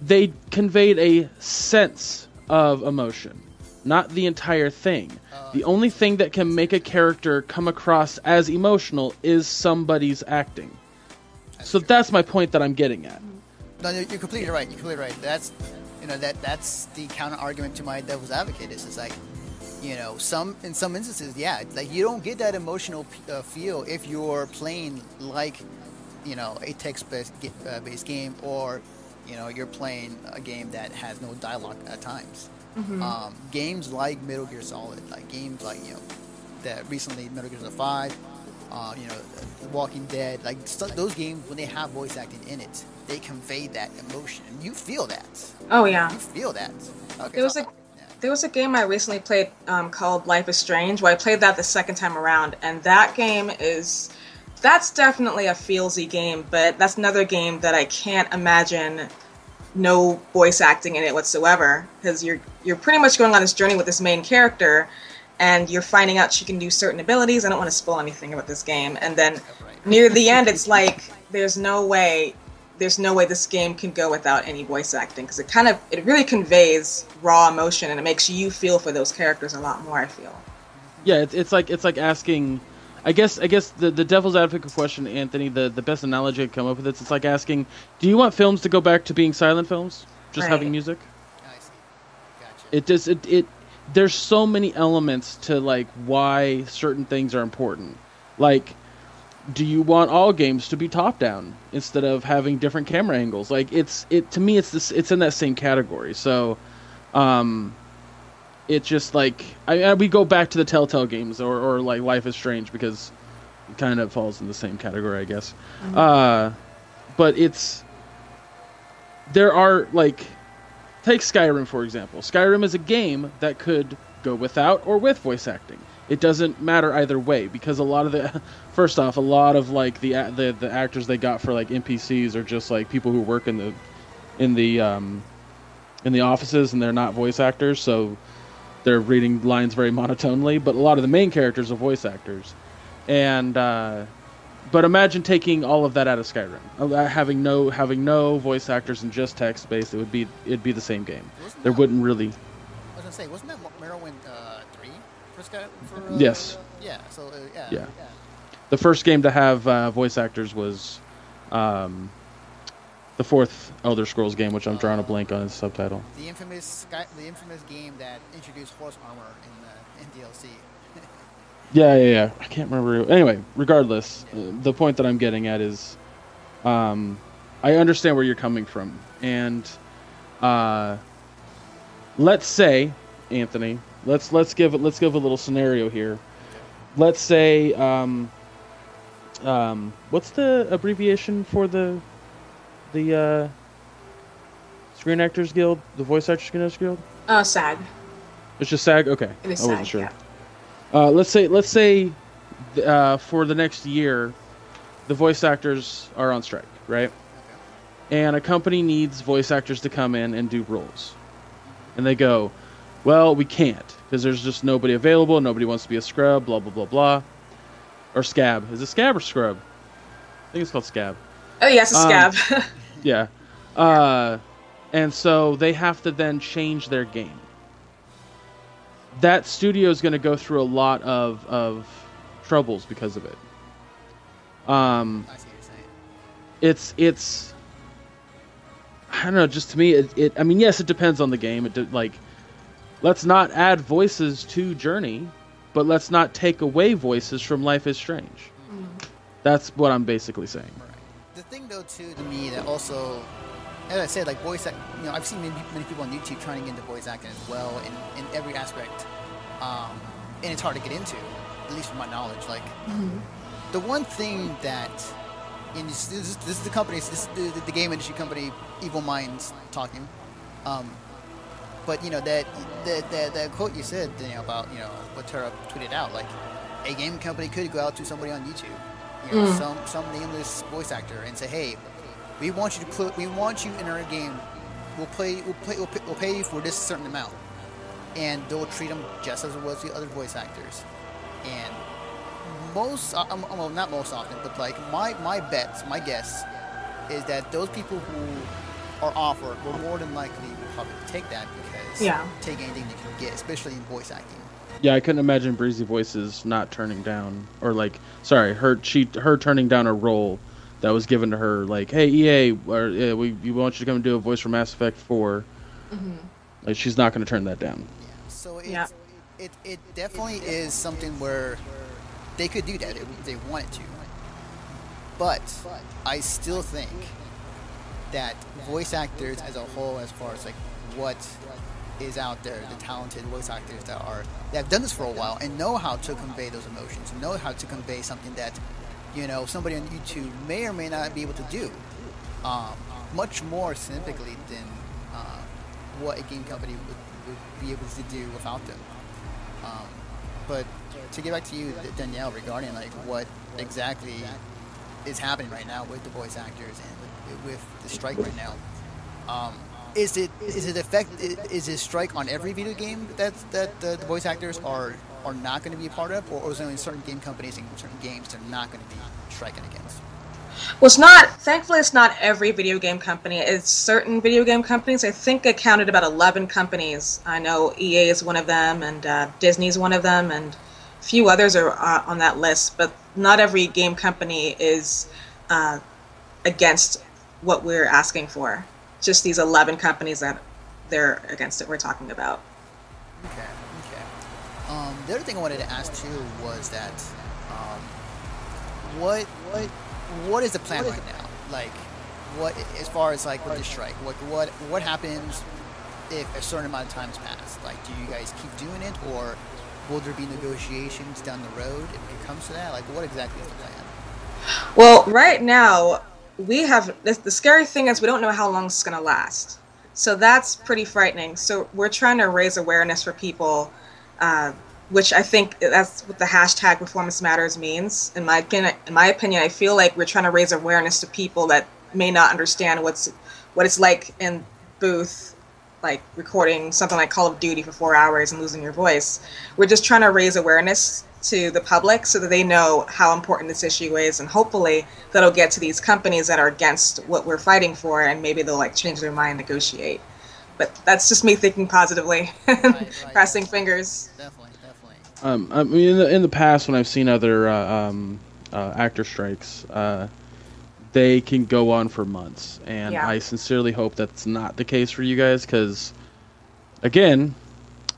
They conveyed a sense of emotion, not the entire thing. The only thing that can make a character come across as emotional is somebody's acting. So that's my point that I'm getting at. No, you're completely right. That's that's the counter argument to my devil's advocate. Is like, in some instances, yeah, like you don't get that emotional feel if you're playing like, a text-based game, or you're playing a game that has no dialogue at times. Mm-hmm. Games like Metal Gear Solid, like games like that recently Metal Gear Solid 5, Walking Dead, like those games when they have voice acting in it, they convey that emotion. You feel that. Oh yeah. You feel that. Okay. There was a game I recently played called Life is Strange, where I played that the second time around, and that game that's definitely a feelsy game, but that's another game that I can't imagine no voice acting in it whatsoever, because you're pretty much going on this journey with this main character, and you're finding out she can do certain abilities. I don't want to spoil anything about this game, and then near the end, it's like there's no way this game can go without any voice acting, because it really conveys raw emotion, and it makes you feel for those characters a lot more, I feel. Yeah, it's like asking. I guess the devil's advocate question, Anthony, the best analogy I could come up with is it's like asking, do you want films to go back to being silent films, just having music? I see. Gotcha. There's so many elements to like why certain things are important. Like, do you want all games to be top down instead of having different camera angles? Like, to me it's in that same category. So, it's just like we go back to the Telltale games or like Life is Strange, because it kind of falls in the same category, I guess. Mm-hmm. But there are, like, take Skyrim for example. Skyrim is a game that could go without or with voice acting. It doesn't matter either way, because a lot of like the actors they got for like NPCs are just like people who work in the offices, and they're not voice actors, so they're reading lines very monotonely. But a lot of the main characters are voice actors, and but imagine taking all of that out of Skyrim, having no voice actors and just text based. It'd be the same game. Wouldn't really. I was gonna say, wasn't that Morrowind 3 for Skyrim? Yes. Yeah. So yeah. The first game to have voice actors was the fourth Elder Scrolls game, which I'm drawing a blank on its subtitle. The infamous game that introduced horse armor in DLC. Yeah. I can't remember. Anyway, regardless, the point that I'm getting at is, I understand where you're coming from, and let's say, Anthony, let's give a little scenario here. Let's say, what's the abbreviation for the Screen Actors Guild, the Voice Actors Guild? SAG. It's just SAG? Okay. It is I wasn't SAG, sure. yeah. Let's say for the next year, the voice actors are on strike, right? And a company needs voice actors to come in and do roles. And they go, well, we can't, because there's just nobody available, nobody wants to be a scrub, blah, blah, blah, blah. Or scab. Is it scab or scrub? I think it's called scab. Oh, yes, a scab. Yeah. And so they have to then change their game. That studio is going to go through a lot of troubles because of it. I see what you're saying. It's I don't know, just to me I mean, yes, it depends on the game. Let's not add voices to Journey, but let's not take away voices from Life is Strange. That's what I'm basically saying. Right. The thing, though, too, to me, that also, as I said, like voice act, I've seen many people on YouTube trying to get into voice acting as well in every aspect, and it's hard to get into, at least from my knowledge. Like, the one thing that, and this is the company, this is the game industry company, Evil Minds talking, but that quote you said, about what Tara tweeted out, like a game company could go out to somebody on YouTube, some nameless voice actor, and say, hey, we want you in our game. We'll pay you for this certain amount, and they'll treat them just as it was the other voice actors. And well, not most often, but like my guess is that those people who are offered will more than likely probably take that, because take anything they can get, especially in voice acting. Yeah, I couldn't imagine Breezy Voices not turning down, or her turning down a role that was given to her, like, hey, EA, we want you to come and do a voice for Mass Effect 4. Like, she's not going to turn that down. Yeah, so it definitely is something where they could do that if they wanted to. But I still think that voice actors as a whole, as far as like what is out there, the talented voice actors that have done this for a while and know how to convey those emotions, know how to convey something that somebody on YouTube may or may not be able to do, much more significantly than what a game company would be able to do without them. But to get back to you, Danielle, regarding like what exactly is happening right now with the voice actors and with the strike right now, is it strike on every video game that the voice actors are not going to be a part of, or is there only certain game companies and certain games they're not going to be striking against? Well, thankfully it's not every video game company. It's certain video game companies. I think I counted about 11 companies. I know EA is one of them, and Disney's one of them, and a few others are on that list, but not every game company is against what we're asking for. Just these 11 companies that they're against it we're talking about. Okay. The other thing I wanted to ask too was that what is the plan right now? Like, what, as far as like with the strike, what happens if a certain amount of time has passed? Like, do you guys keep doing it, or will there be negotiations down the road if it comes to that? Like, what exactly is the plan? Well, right now we have the scary thing is we don't know how long it's going to last. So that's pretty frightening. So we're trying to raise awareness for people, which I think that's what the hashtag Performance Matters means. In my opinion, I feel like we're trying to raise awareness to people that may not understand what it's like in booth, like recording something like Call of Duty for 4 hours and losing your voice. We're just trying to raise awareness to the public so that they know how important this issue is, and hopefully that'll get to these companies that are against what we're fighting for, and maybe they'll like change their mind, negotiate. But that's just me thinking positively, right. Crossing fingers. Definitely. I mean, in the past, when I've seen other actor strikes, they can go on for months, and I sincerely hope that's not the case for you guys, because, again,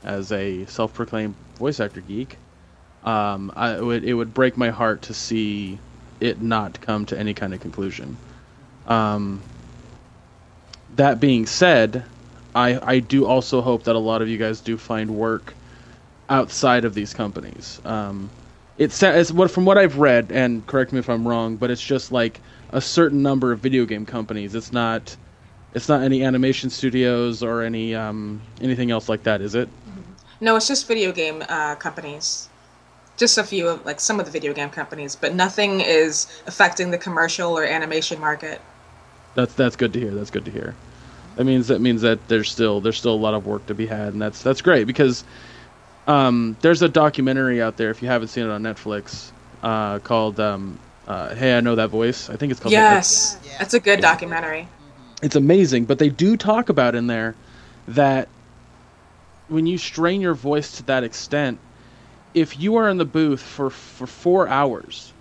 as a self-proclaimed voice actor geek, it would break my heart to see it not come to any kind of conclusion. That being said, I do also hope that a lot of you guys do find work outside of these companies. From what I've read, and correct me if I'm wrong, but it's just like a certain number of video game companies. It's not any animation studios or any anything else like that, is it? No, it's just video game companies. just a few of like some of the video game companies, but nothing is affecting the commercial or animation market. That's good to hear. That's good to hear. That means that there's still a lot of work to be had, and that's great because there's a documentary out there if you haven't seen it on Netflix called Hey, I Know That Voice. I think it's called. Yes, that's a good documentary. It's amazing, but they do talk about in there that when you strain your voice to that extent, if you are in the booth for 4 hours,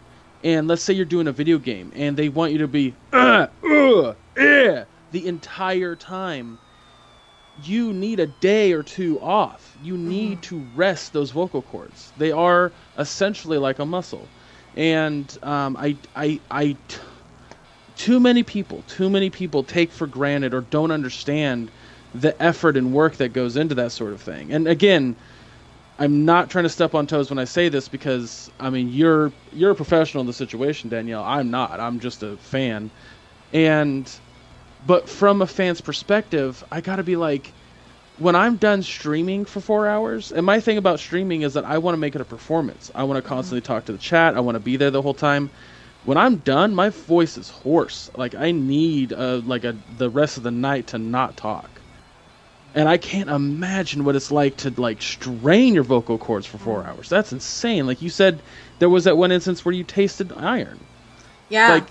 and let's say you're doing a video game, and they want you to be the entire time, you need a day or two off. You need to rest those vocal cords. They are essentially like a muscle, and too many people take for granted or don't understand the effort and work that goes into that sort of thing. And again, I'm not trying to step on toes when I say this because, I mean, you're a professional in the situation, Danielle. I'm not. I'm just a fan. But from a fan's perspective, I gotta be like, when I'm done streaming for 4 hours, and my thing about streaming is that I want to make it a performance. I want to constantly talk to the chat. I want to be there the whole time. When I'm done, my voice is hoarse. Like, I need the rest of the night to not talk. And I can't imagine what it's like to like strain your vocal cords for 4 hours. That's insane. Like you said, there was that one instance where you tasted iron. Yeah.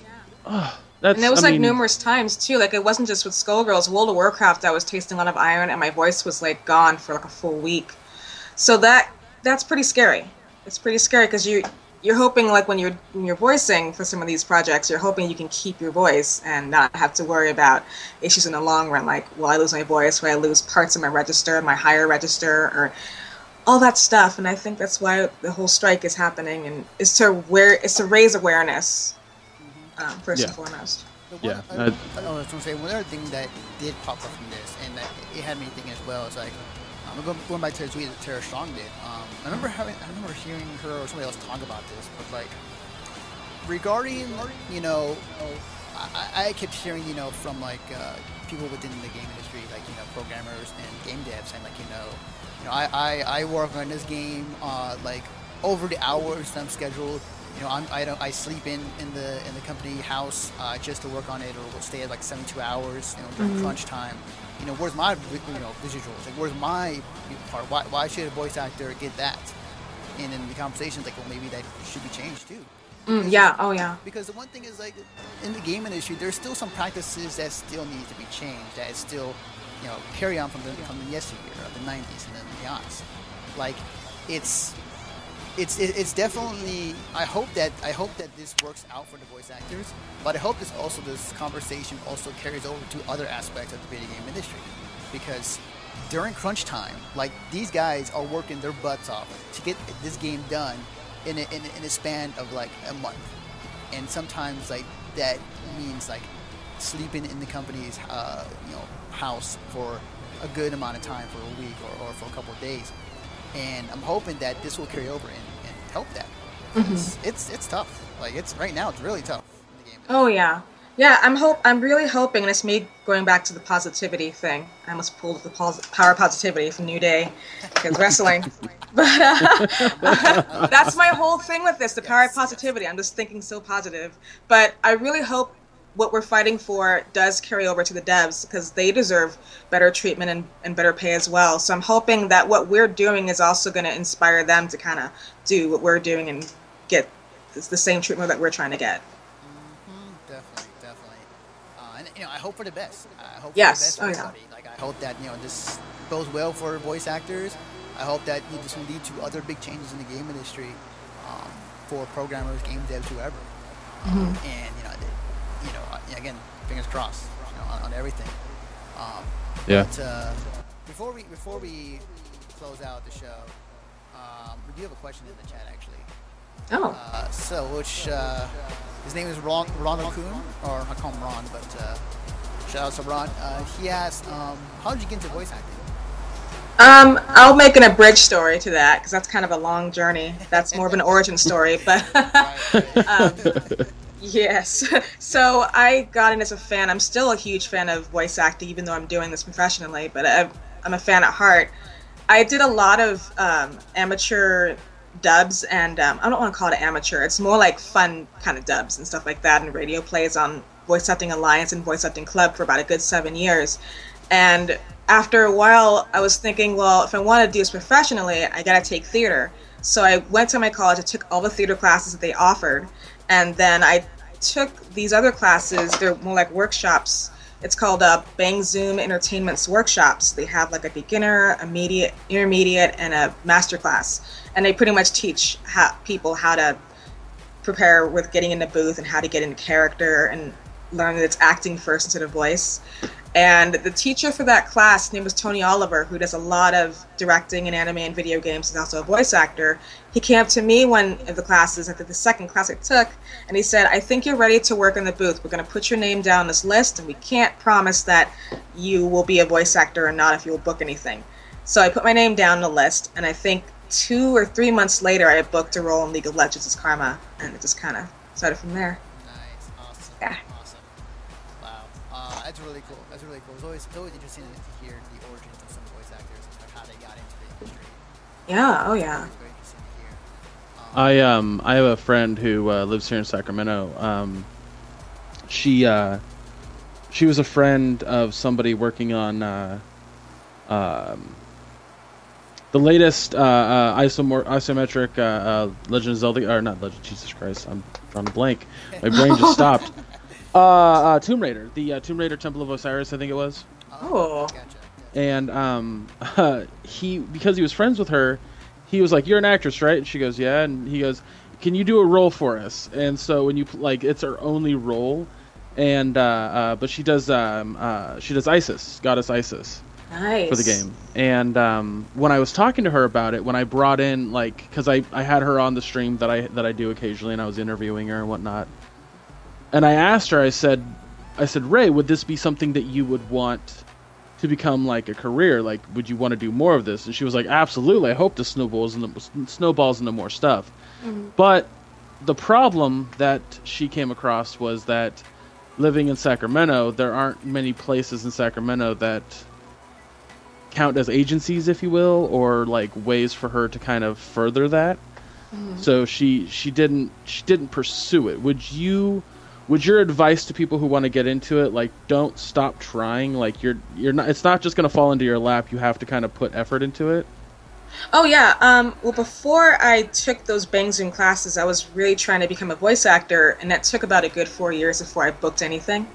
That's, and it was numerous times too. Like it wasn't just with Skullgirls. World of Warcraft, I was tasting a lot of iron, and my voice was like gone for like a full week. So that's pretty scary. It's pretty scary because you're hoping like when you're voicing for some of these projects, you're hoping you can keep your voice and not have to worry about issues in the long run. Like, will I lose my voice? Will I lose parts of my register, my higher register, or all that stuff? And I think that's why the whole strike is happening, and is to raise awareness first and foremost. I was going to say one other thing that did pop up from this, and that it had me thinking as well. Is like, I'm going back to the tweet that Tara Strong did. I remember hearing her or somebody else talk about this, but like regarding, you know, I kept hearing, you know, from like people within the game industry, like, you know, programmers and game devs, and like, you know, I work on this game like over the hours that I'm scheduled. You know, I sleep in the company house just to work on it, or we'll stay at like 72 hours, you know, during crunch time. You know, where's my visuals? Like, where's my part? Why should a voice actor get that? And in the conversations, like, well, maybe that should be changed too. Because the one thing is, like, in the game industry, there's still some practices that still need to be changed. That is still, you know, carry on from the yesteryear of the 90s and then the aughts. Like, it's definitely. I hope that this works out for the voice actors, but I hope this conversation also carries over to other aspects of the video game industry, because during crunch time, like, these guys are working their butts off to get this game done in a span of like a month, and sometimes like that means like sleeping in the company's house for a good amount of time, for a week or for a couple of days. And I'm hoping that this will carry over and help that. It's tough. Like, it's right now, it's really tough in the game. Oh yeah. I'm really hoping, and it's me going back to the positivity thing. I almost pulled the power positivity from New Day because wrestling, but that's my whole thing with this. The power of positivity. I'm just thinking so positive, but I really hope what we're fighting for does carry over to the devs, because they deserve better treatment and better pay as well. So I'm hoping that what we're doing is also going to inspire them to kind of do what we're doing and get the same treatment that we're trying to get. Definitely. And, you know, I hope for the best. I hope yes. for the best for everybody. Like, I hope that, you know, this goes well for voice actors. I hope that this will lead to other big changes in the game industry for programmers, game devs, whoever. And, again, fingers crossed, you know, on everything. But before we close out the show, we do have a question in the chat, actually. His name is Ron Kuhn, or I call him Ron, but shout out to Ron. He asked, how did you get into voice acting? I'll make an abridged story to that, because that's kind of a long journey. That's more of an origin story, but yes. So I got in as a fan. I'm still a huge fan of voice acting, even though I'm doing this professionally, but I'm a fan at heart. I did a lot of amateur dubs, and I don't want to call it amateur. It's more like fun kind of dubs and stuff like that, and radio plays on Voice Acting Alliance and Voice Acting Club for about a good 7 years. And after a while, I was thinking, well, if I want to do this professionally, I got to take theater. So I went to my college, I took all the theater classes that they offered, and then I took these other classes. They're more like workshops. It's called Bang Zoom Entertainment's workshops. They have like a beginner, intermediate, and a master class. And they pretty much teach people how to prepare with getting in the booth and how to get into character and learn that it's acting first instead of voice. And the teacher for that class, his name was Tony Oliver, who does a lot of directing in anime and video games. He's also a voice actor. He came up to me one of the classes, I think the second class I took, and he said, I think you're ready to work in the booth. We're going to put your name down this list, and we can't promise that you will be a voice actor or not if you'll book anything. So I put my name down on the list, and I think 2 or 3 months later, I booked a role in League of Legends as Karma, and it just kind of started from there. Nice, awesome. Yeah. Awesome. Wow. That's really cool. That's really cool. It's always interesting to hear the origins of some voice actors and how they got into the industry. Yeah, oh yeah. It's very interesting to hear. I have a friend who lives here in Sacramento. She was a friend of somebody working on the latest isometric Legend of Zelda, or not Legend, Jesus Christ, I'm drawing a blank. My brain just stopped. Tomb Raider, the Tomb Raider Temple of Osiris, I think it was. Oh. Gotcha. And because he was friends with her, he was like, "You're an actress, right?" And she goes, "Yeah." And he goes, "Can you do a role for us?" And so when you it's her only role, and but she does Isis, Goddess Isis. Nice. For the game. And when I was talking to her about it, when I brought in, because I had her on the stream that I do occasionally, and I was interviewing her and whatnot, and I asked her, I said, Ray, would this be something that you would want to become like a career? Like, would you want to do more of this? And she was like, absolutely. I hope this snowballs into more stuff. Mm-hmm. But the problem that she came across was that living in Sacramento, there aren't many places in Sacramento that count as agencies, if you will, or like ways for her to kind of further that. Mm-hmm. So she didn't pursue it. Would your advice to people who want to get into it, like, don't stop trying? Like, you're not, it's not just going to fall into your lap. You have to kind of put effort into it. Oh yeah. Well, before I took those Bang Zoom classes, I was really trying to become a voice actor, and that took about a good 4 years before I booked anything.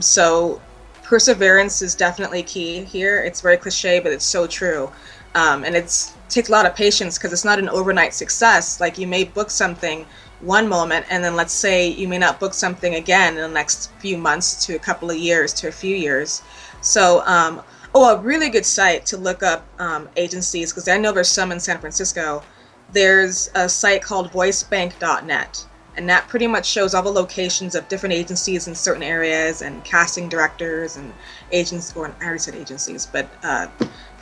So perseverance is definitely key here. It's very cliche, but it's so true. And it takes a lot of patience because it's not an overnight success. Like, you may book something one moment, and then let's say you may not book something again in the next few months to a couple of years to a few years. So, a really good site to look up agencies, because I know there's some in San Francisco. There's a site called voicebank.net. And that pretty much shows all the locations of different agencies in certain areas and casting directors and agents, or I already said agencies, but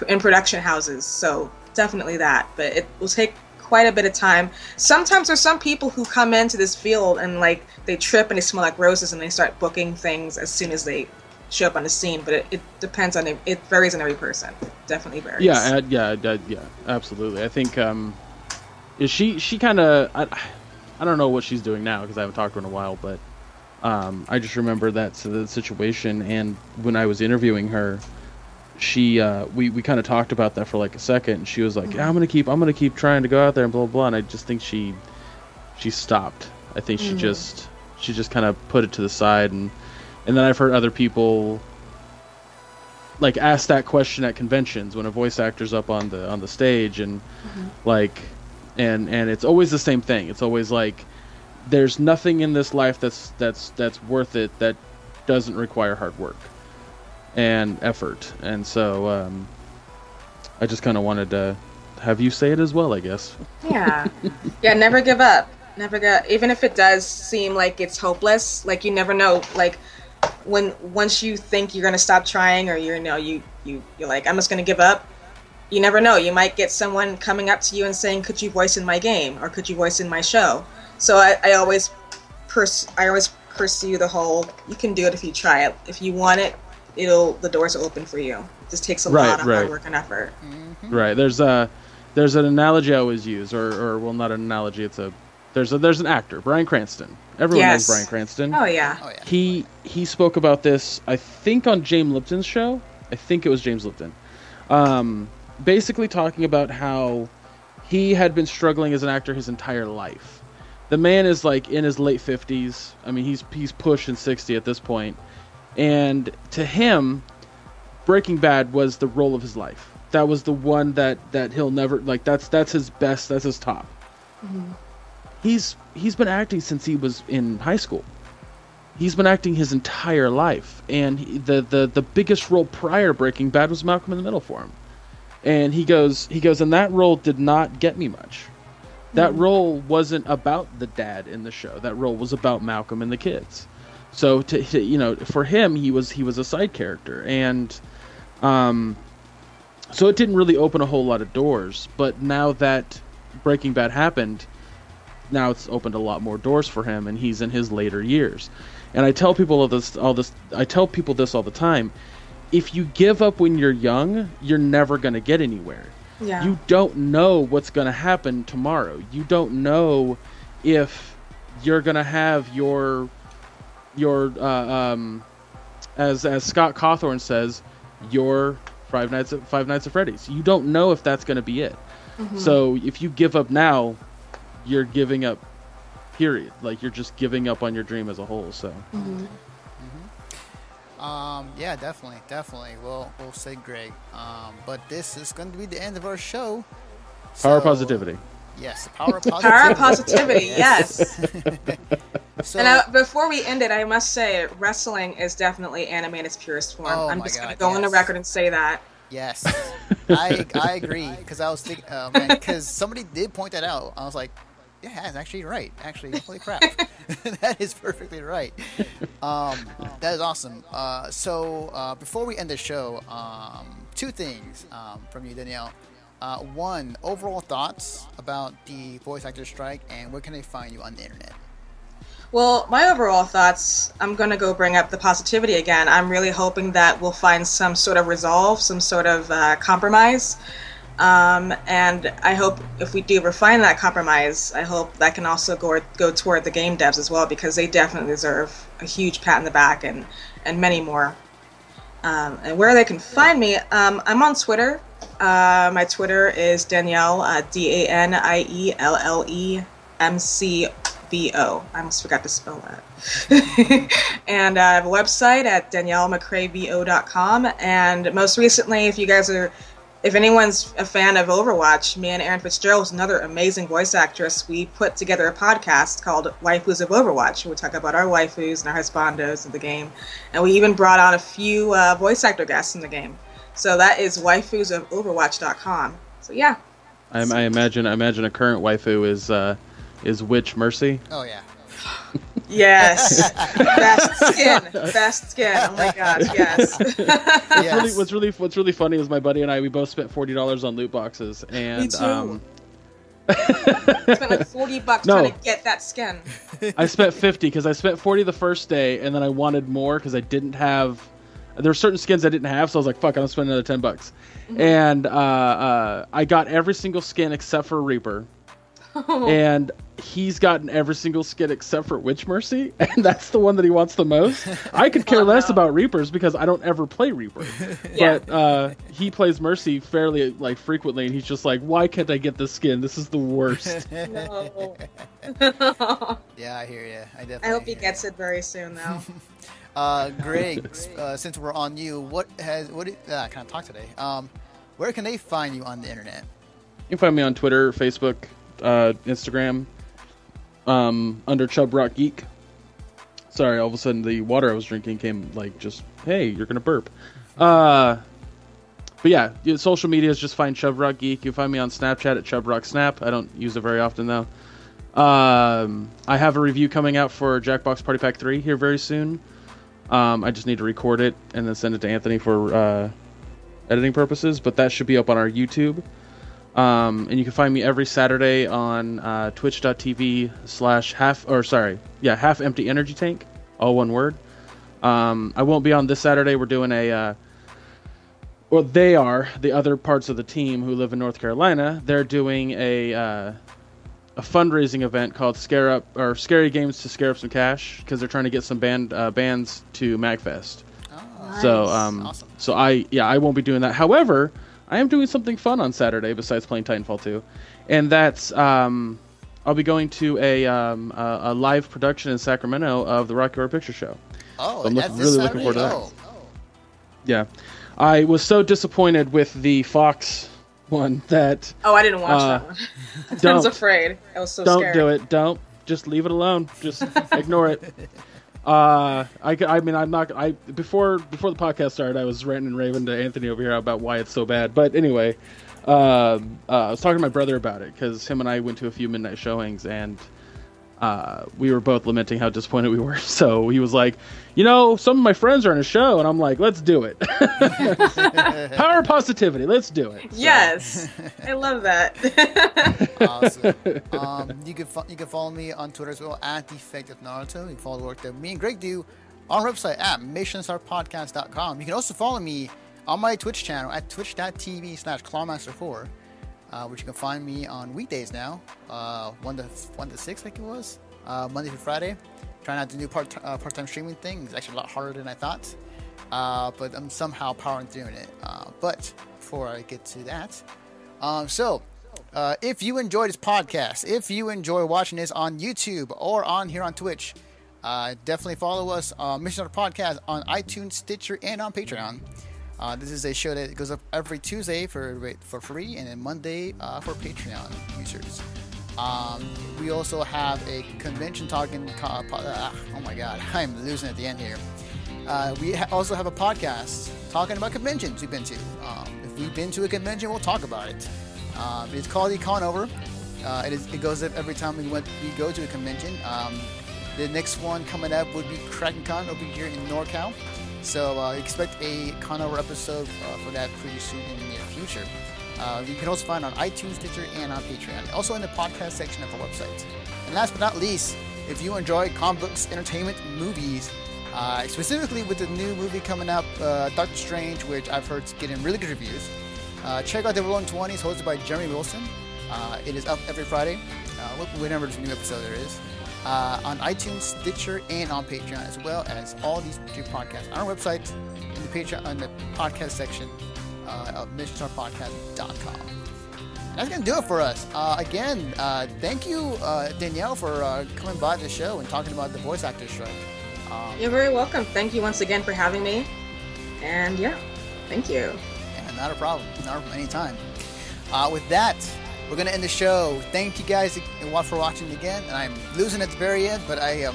in production houses. So definitely that. But it will take quite a bit of time. Sometimes there's some people who come into this field and like they trip and they smell like roses and they start booking things as soon as they show up on the scene. But it depends on it varies on every person. It definitely varies. Yeah, absolutely. I think she kind of. I don't know what she's doing now because I haven't talked to her in a while, but I just remember the situation, and when I was interviewing her, she we kind of talked about that for like a second, and she was like, "Yeah, I'm gonna keep trying to go out there and blah blah blah," and I just think she stopped. I think she just kind of put it to the side, and then I've heard other people like ask that question at conventions when a voice actor's up on the stage, and like. And it's always the same thing. It's always like, there's nothing in this life that's worth it that doesn't require hard work and effort. And so I just kind of wanted to have you say it as well, I guess. Yeah. Never give up. Even if it does seem like it's hopeless, like, you never know. Like, once you think you're gonna stop trying, or you're like, I'm just gonna give up. You never know. You might get someone coming up to you and saying, "Could you voice in my game?" or "Could you voice in my show?" So I always pursue the whole, you can do it if you try it. If you want it, the doors are open for you. It just takes a lot of hard work and effort. Right. There's there's an analogy I always use, or well, not an analogy. There's an actor, Bryan Cranston. Everyone knows Bryan Cranston. Oh yeah. He spoke about this, I think, on James Lipton's show. I think it was James Lipton. Basically talking about how he had been struggling as an actor his entire life. The man is like in his late 50s. I mean, he's pushing 60 at this point. And to him, Breaking Bad was the role of his life. That was the one that he'll never, like, that's his best, that's his top. Mm-hmm. He's been acting since he was in high school. He's been acting his entire life, and the biggest role prior to Breaking Bad was Malcolm in the Middle for him. And he goes, and that role did not get me much. That role wasn't about the dad in the show. That role was about Malcolm and the kids. So for him, he was a side character, and so it didn't really open a whole lot of doors. But now that Breaking Bad happened, now it's opened a lot more doors for him, and he's in his later years. And I tell people I tell people this all the time. If you give up when you're young, you're never going to get anywhere. Yeah. You don't know what's going to happen tomorrow. You don't know if you're going to have your as Scott Cawthorn says, your Five Nights at Freddy's. You don't know if that's going to be it. Mm-hmm. So if you give up now, you're giving up, period. Like, you're just giving up on your dream as a whole. So Mm-hmm. Yeah, definitely. We'll say Greg. But this is going to be the end of our show. Power positivity. Yes, power positivity. Power positivity, yes. So, And before we end it, I must say, wrestling is definitely anime in its purest form. Oh I'm my just going God, to go on the record and say that. Yes, I agree, because I was thinking, because somebody did point that out. I was like, yeah, that's actually right. Actually, holy crap, that is perfectly right. That is awesome. So before we end the show, two things from you, Danielle. One, overall thoughts about the voice actor strike, and where can they find you on the internet? Well, my overall thoughts, I'm going to go bring up the positivity again. I'm really hoping that we'll find some sort of resolve, some sort of compromise. And I hope if we do refine that compromise, I hope that can also go toward the game devs as well, because they definitely deserve a huge pat in the back and many more. And where they can find me, I'm on Twitter. My Twitter is Danielle, DanielleMCVO. I almost forgot to spell that. And I have a website at daniellemccraevo.com. And most recently, if anyone's a fan of Overwatch, me and Erin Fitzgerald, another amazing voice actress, we put together a podcast called Waifus of Overwatch. We talk about our waifus and our husbandos in the game. And we even brought on a few voice actor guests in the game. So that is waifusofoverwatch.com. So yeah. I imagine a current waifu is Witch Mercy. Oh yeah. Yes. Best skin. Oh my gosh, yes. Yes. What's really funny is my buddy and I, we both spent $40 on loot boxes, and Me too. Spent like $40 trying to get that skin. I spent $50 because I spent $40 the first day, and then I wanted more because I didn't have. There were certain skins I didn't have, so I was like, "Fuck, I'm gonna spend another $10." Mm-hmm. And I got every single skin except for Reaper. And he's gotten every single skin except for Witch Mercy, and that's the one that he wants the most. I could care less about Reapers because I don't ever play Reaper. Yeah. But he plays Mercy fairly frequently, and he's just like, why can't I get this skin? This is the worst. No. Yeah, I hear you. I hope he gets it very soon, though. Greg, since we're on you, can I talk today? Where can they find you on the internet? You can find me on Twitter, Facebook, Instagram, under Chub Rock Geek. Sorry, all of a sudden the water I was drinking came hey, you're gonna burp. But yeah, social media is just find Chub Rock Geek. You can find me on Snapchat at Chub Rock Snap. I don't use it very often though. I have a review coming out for Jackbox Party Pack 3 here very soon. I just need to record it and then send it to Anthony for editing purposes, but that should be up on our YouTube. And you can find me every Saturday on twitch.tv/half empty energy tank, all one word. I won't be on this Saturday. We're doing Well, they are the other parts of the team who live in North Carolina. They're doing a fundraising event called Scary Games to Scare Up Some Cash, because they're trying to get some bands to MagFest. Nice. So Awesome. so I won't be doing that. However, I am doing something fun on Saturday besides playing Titanfall 2, and that's I'll be going to a live production in Sacramento of the Rocky Horror Picture Show. Oh, So I'm that's really looking forward to that. Yeah, I was so disappointed with the Fox one that Oh, I didn't watch that one. I was afraid. I was so don't scared. do it. Don't just leave it alone. Just ignore it. I'm not. Before the podcast started, I was ranting and raving to Anthony over here about why it's so bad. But anyway, I was talking to my brother about it because him and I went to a few midnight showings, and we were both lamenting how disappointed we were. So he was like, some of my friends are in a show, and I'm like, let's do it. Power positivity, let's do it. So. Yes, I love that. Awesome. You can follow me on Twitter as well at @DefectiveNaruto. You can follow the work that me and Greg do on our website at missionstarpodcast.com. You can also follow me on my Twitch channel at twitch.tv/clawmaster4. Which you can find me on weekdays now, 1 to 6, I think it was, Monday through Friday. Trying not to do part-time streaming thing. It's actually a lot harder than I thought, but I'm somehow powering through it. But before I get to that, if you enjoy this podcast, if you enjoy watching this on YouTube or on here on Twitch, definitely follow us on Mission Star Podcast on iTunes, Stitcher, and on Patreon. This is a show that goes up every Tuesday for free, and then Monday for Patreon users. We also have a convention talking. Oh my God, I'm losing at the end here. We also have a podcast talking about conventions we've been to. If we've been to a convention, we'll talk about it. It's called Econover. It goes up every time we go to a convention. The next one coming up would be KrakenCon over here in NorCal. So expect a Conover episode for that pretty soon in the near future. You can also find on iTunes, Stitcher, and on Patreon. Also in the podcast section of our website. And last but not least, if you enjoy comic books, entertainment, movies, specifically with the new movie coming up, Doctor Strange, which I've heard is getting really good reviews, check out the Rolling 20s hosted by Jeremy Wilson. It is up every Friday, whenever there's a new episode there is. On iTunes, Stitcher, and on Patreon, as well as all these two podcasts on our website, in the Patreon, on the podcast section of missionstarpodcast.com. That's gonna do it for us. Again, thank you, Danielle, for coming by the show and talking about the voice actor strike. You're very welcome. Thank you once again for having me. And yeah, thank you. Yeah, not a problem. Not anytime. With that, we're going to end the show. Thank you guys for watching again. And I'm losing at the very end, but I am...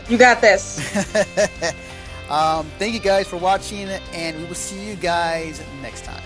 You got this. Thank you guys for watching, and we will see you guys next time.